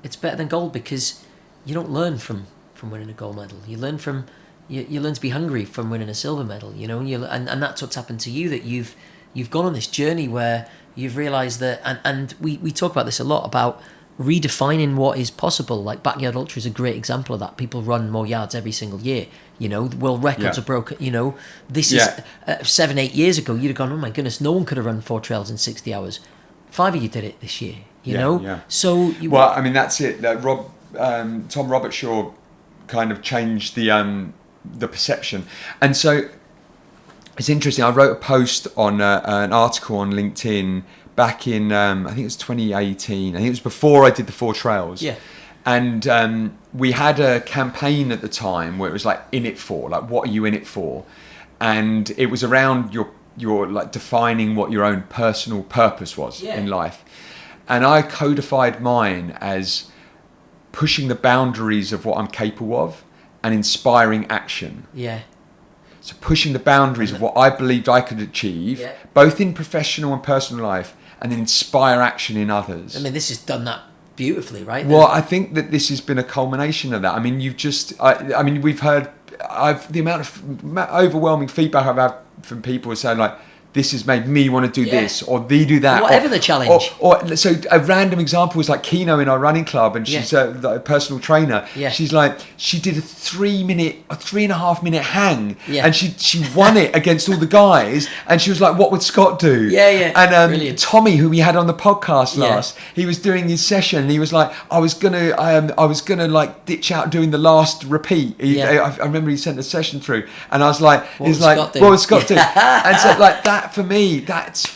It's better than gold because you don't learn from winning a gold medal. You learn from, you learn to be hungry from winning a silver medal, and that's what's happened to you, that you've gone on this journey where you've realised that, and we talk about this a lot, about redefining what is possible. Like Backyard Ultra is a great example of that. People run more yards every single year. World records are broken. This is 7-8 years ago, you'd have gone, oh my goodness, no one could have run 4 trails in 60 hours. 5 of you did it this year, Yeah. So well, I mean, that's it. Tom Robertshaw kind of changed the perception, and so it's interesting. I wrote a post on an article on LinkedIn back in I think it was 2018. I think it was before I did the 4 trails. Yeah. And we had a campaign at the time where it was like, in it for, like, what are you in it for? And it was around your like defining what your own personal purpose was in life. And I codified mine as pushing the boundaries of what I'm capable of and inspiring action. Yeah. So pushing the boundaries of what I believed I could achieve, both in professional and personal life, and then inspire action in others. I mean, this has done that beautifully, right? Well, I think that this has been a culmination of that. I mean, I mean, we've heard, the amount of overwhelming feedback I've had from people who saying like, this has made me want to do this, or they do that. Whatever the challenge. Or so a random example was like Kino in our running club, and she's a personal trainer. Yeah. She's like, she did a 3.5 minute hang, Yeah. and she won it against all the guys, and she was like, what would Scott do? Yeah, yeah. And Brilliant. Tommy, who we had on the podcast Yeah. last, he was doing his session, and he was like, I was gonna like ditch out doing the last repeat. I remember he sent the session through, and I was like, What would Scott do? And so like that for me, that's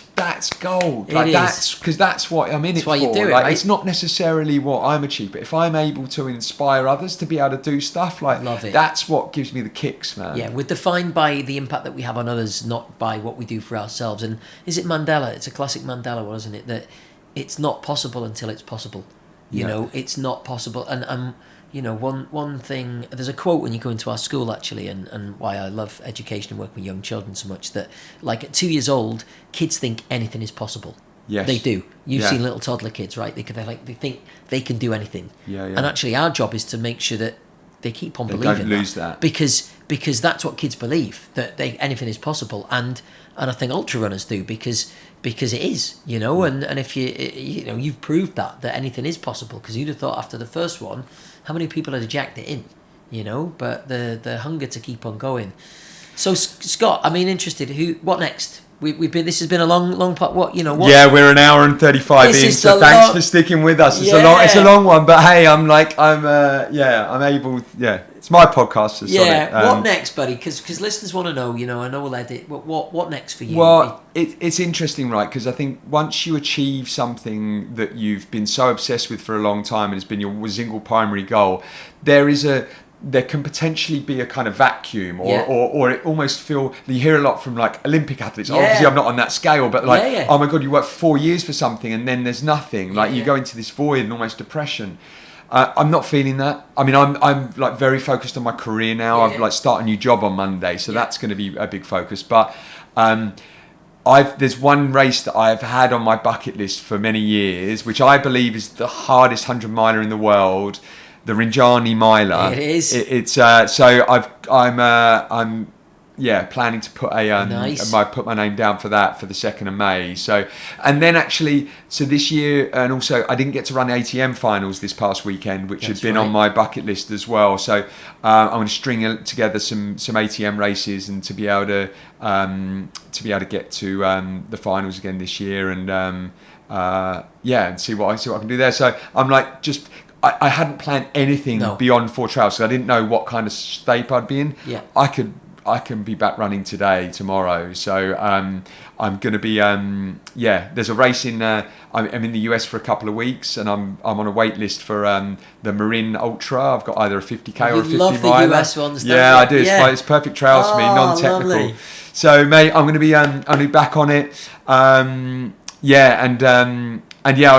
gold. Like It that's because that's what I'm in it for. why you do it, like right? it's not necessarily what I'm achieving, but if I'm able to inspire others to be able to do stuff, like Love it. that's what gives me the kicks, man. Yeah, we're defined by the impact that we have on others, not by what we do for ourselves. And is it Mandela? It's a classic Mandela one, isn't it? That it's not possible until it's possible. You know, it's not possible. And you know, one thing, there's a quote when you go into our school actually, and why I love education and working with young children so much, that like at 2 years old, kids think anything is possible. Yes. They do. You've Yeah. seen little toddler kids, right? They think they can do anything. Yeah. And actually our job is to make sure that they keep on They believing don't lose that. because that's what kids believe, that anything is possible, and I think ultra runners do because it is, you know, and if you've proved that anything is possible, because you'd have thought after the first one, how many people had jacked it in, you know, but the hunger to keep on going. So Scott, I mean, interested, what next? This has been a long part. What? Yeah, we're an hour and 35 in, so thanks for sticking with us. It's a long one, but hey, I'm able. Yeah, it's my podcast. So what next, buddy? Because listeners want to know. You know, I know we'll edit. What next for you? Well, it's interesting, right? Because I think once you achieve something that you've been so obsessed with for a long time and it's been your single primary goal, there can potentially be a kind of vacuum, or it almost feel. You hear a lot from like Olympic athletes. Obviously, I'm not on that scale, but like, oh my god, you work 4 years for something and then there's nothing. Like you go into this void and almost depression. I'm not feeling that. I mean, I'm like very focused on my career now. I've like started a new job on Monday, so that's going to be a big focus. But there's one race that I've had on my bucket list for many years, which I believe is the hardest 100 miler in the world. The Rinjani Miler. It is. It's so I'm planning to put put my name down for that for the 2nd of May. So, and then actually, so this year, and also I didn't get to run the ATM finals this past weekend, which had been on my bucket list as well. So I'm going to string together some ATM races and to be able to get to the finals again this year, and and see what I can do there. So I'm like I hadn't planned anything beyond 4 trials, so I didn't know what kind of shape I'd be in. Yeah. I can be back running today, tomorrow. So I'm going to be there's a race in I'm in the US for a couple of weeks, and I'm on a wait list for the Marin Ultra. I've got either a 50k or a 50 miler. Love the US ones, don't you? I do. It's perfect trails for me, non-technical. Lovely. So mate, I'm going to be back on it.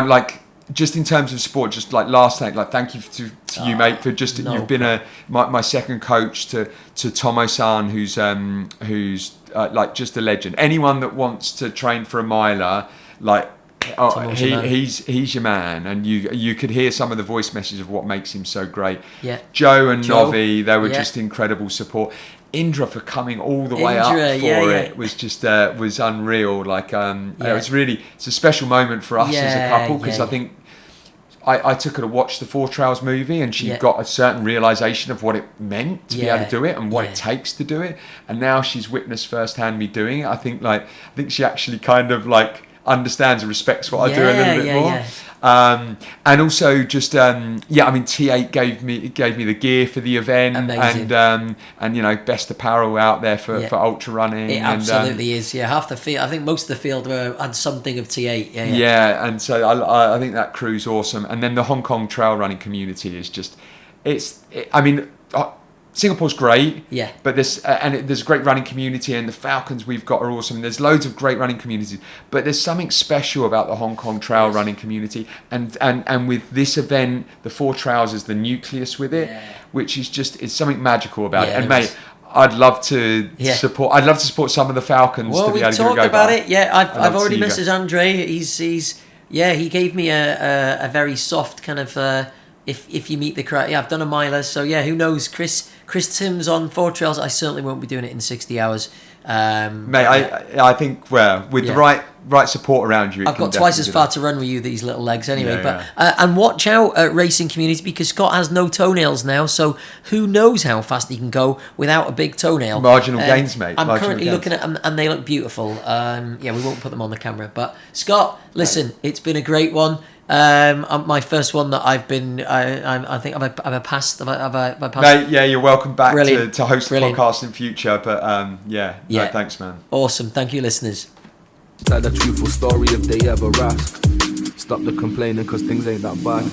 Like, just in terms of sport, just like last thing, like thank you to you, mate, for just you've been my second coach to Tomo-san, who's like just a legend. Anyone that wants to train for a miler, like he's your man, and you could hear some of the voice messages of what makes him so great. Yeah, Joe and Novi, they were just incredible support. Indra for coming all the way up for it was just was unreal. Like it's a special moment for us as a couple, because I think I took her to watch the 4 Trials movie, and she got a certain realization of what it meant to be able to do it and what it takes to do it. And now she's witnessed firsthand me doing it. I think she actually kind of like understands and respects what I do a little bit more. And also just T8 gave me the gear for the event. Amazing. and you know, best apparel out there for ultra running. It absolutely is. Yeah, half the field, I think most of the field had something of T8. And so I think that crew's awesome. And then the Hong Kong trail running community is just Singapore's great, but there's a great running community, and the Falcons we've got are awesome. There's loads of great running communities, but there's something special about the Hong Kong trail running community, and with this event, the 4 Trials is the nucleus with it, which is it's something magical about it. And mate, I'd love to support some of the Falcons. Well, to be we've able to talked go about by. it. I've already messaged Andre. He's Yeah, he gave me a very soft kind of if you meet the crowd. Yeah, I've done a miler, so yeah, who knows? Chris Timms on 4 trails. I certainly won't be doing it in 60 hours. Mate, I think with the right support around you, I've got twice as far to run with you, these little legs anyway. Yeah, and watch out at racing community, because Scott has no toenails now, so who knows how fast he can go without a big toenail. Marginal gains, mate. I'm Marginal currently gains. looking at them and they look beautiful. Yeah, we won't put them on the camera, but Scott, listen, it's been a great one. My first one that I've been, I think I've passed. Have I passed? Mate, yeah, you're welcome back to host Brilliant. the podcast in future. But no, thanks, man. Awesome. Thank you, listeners. Tell a truthful story if they ever ask. Stop the complaining, cause things ain't that bad.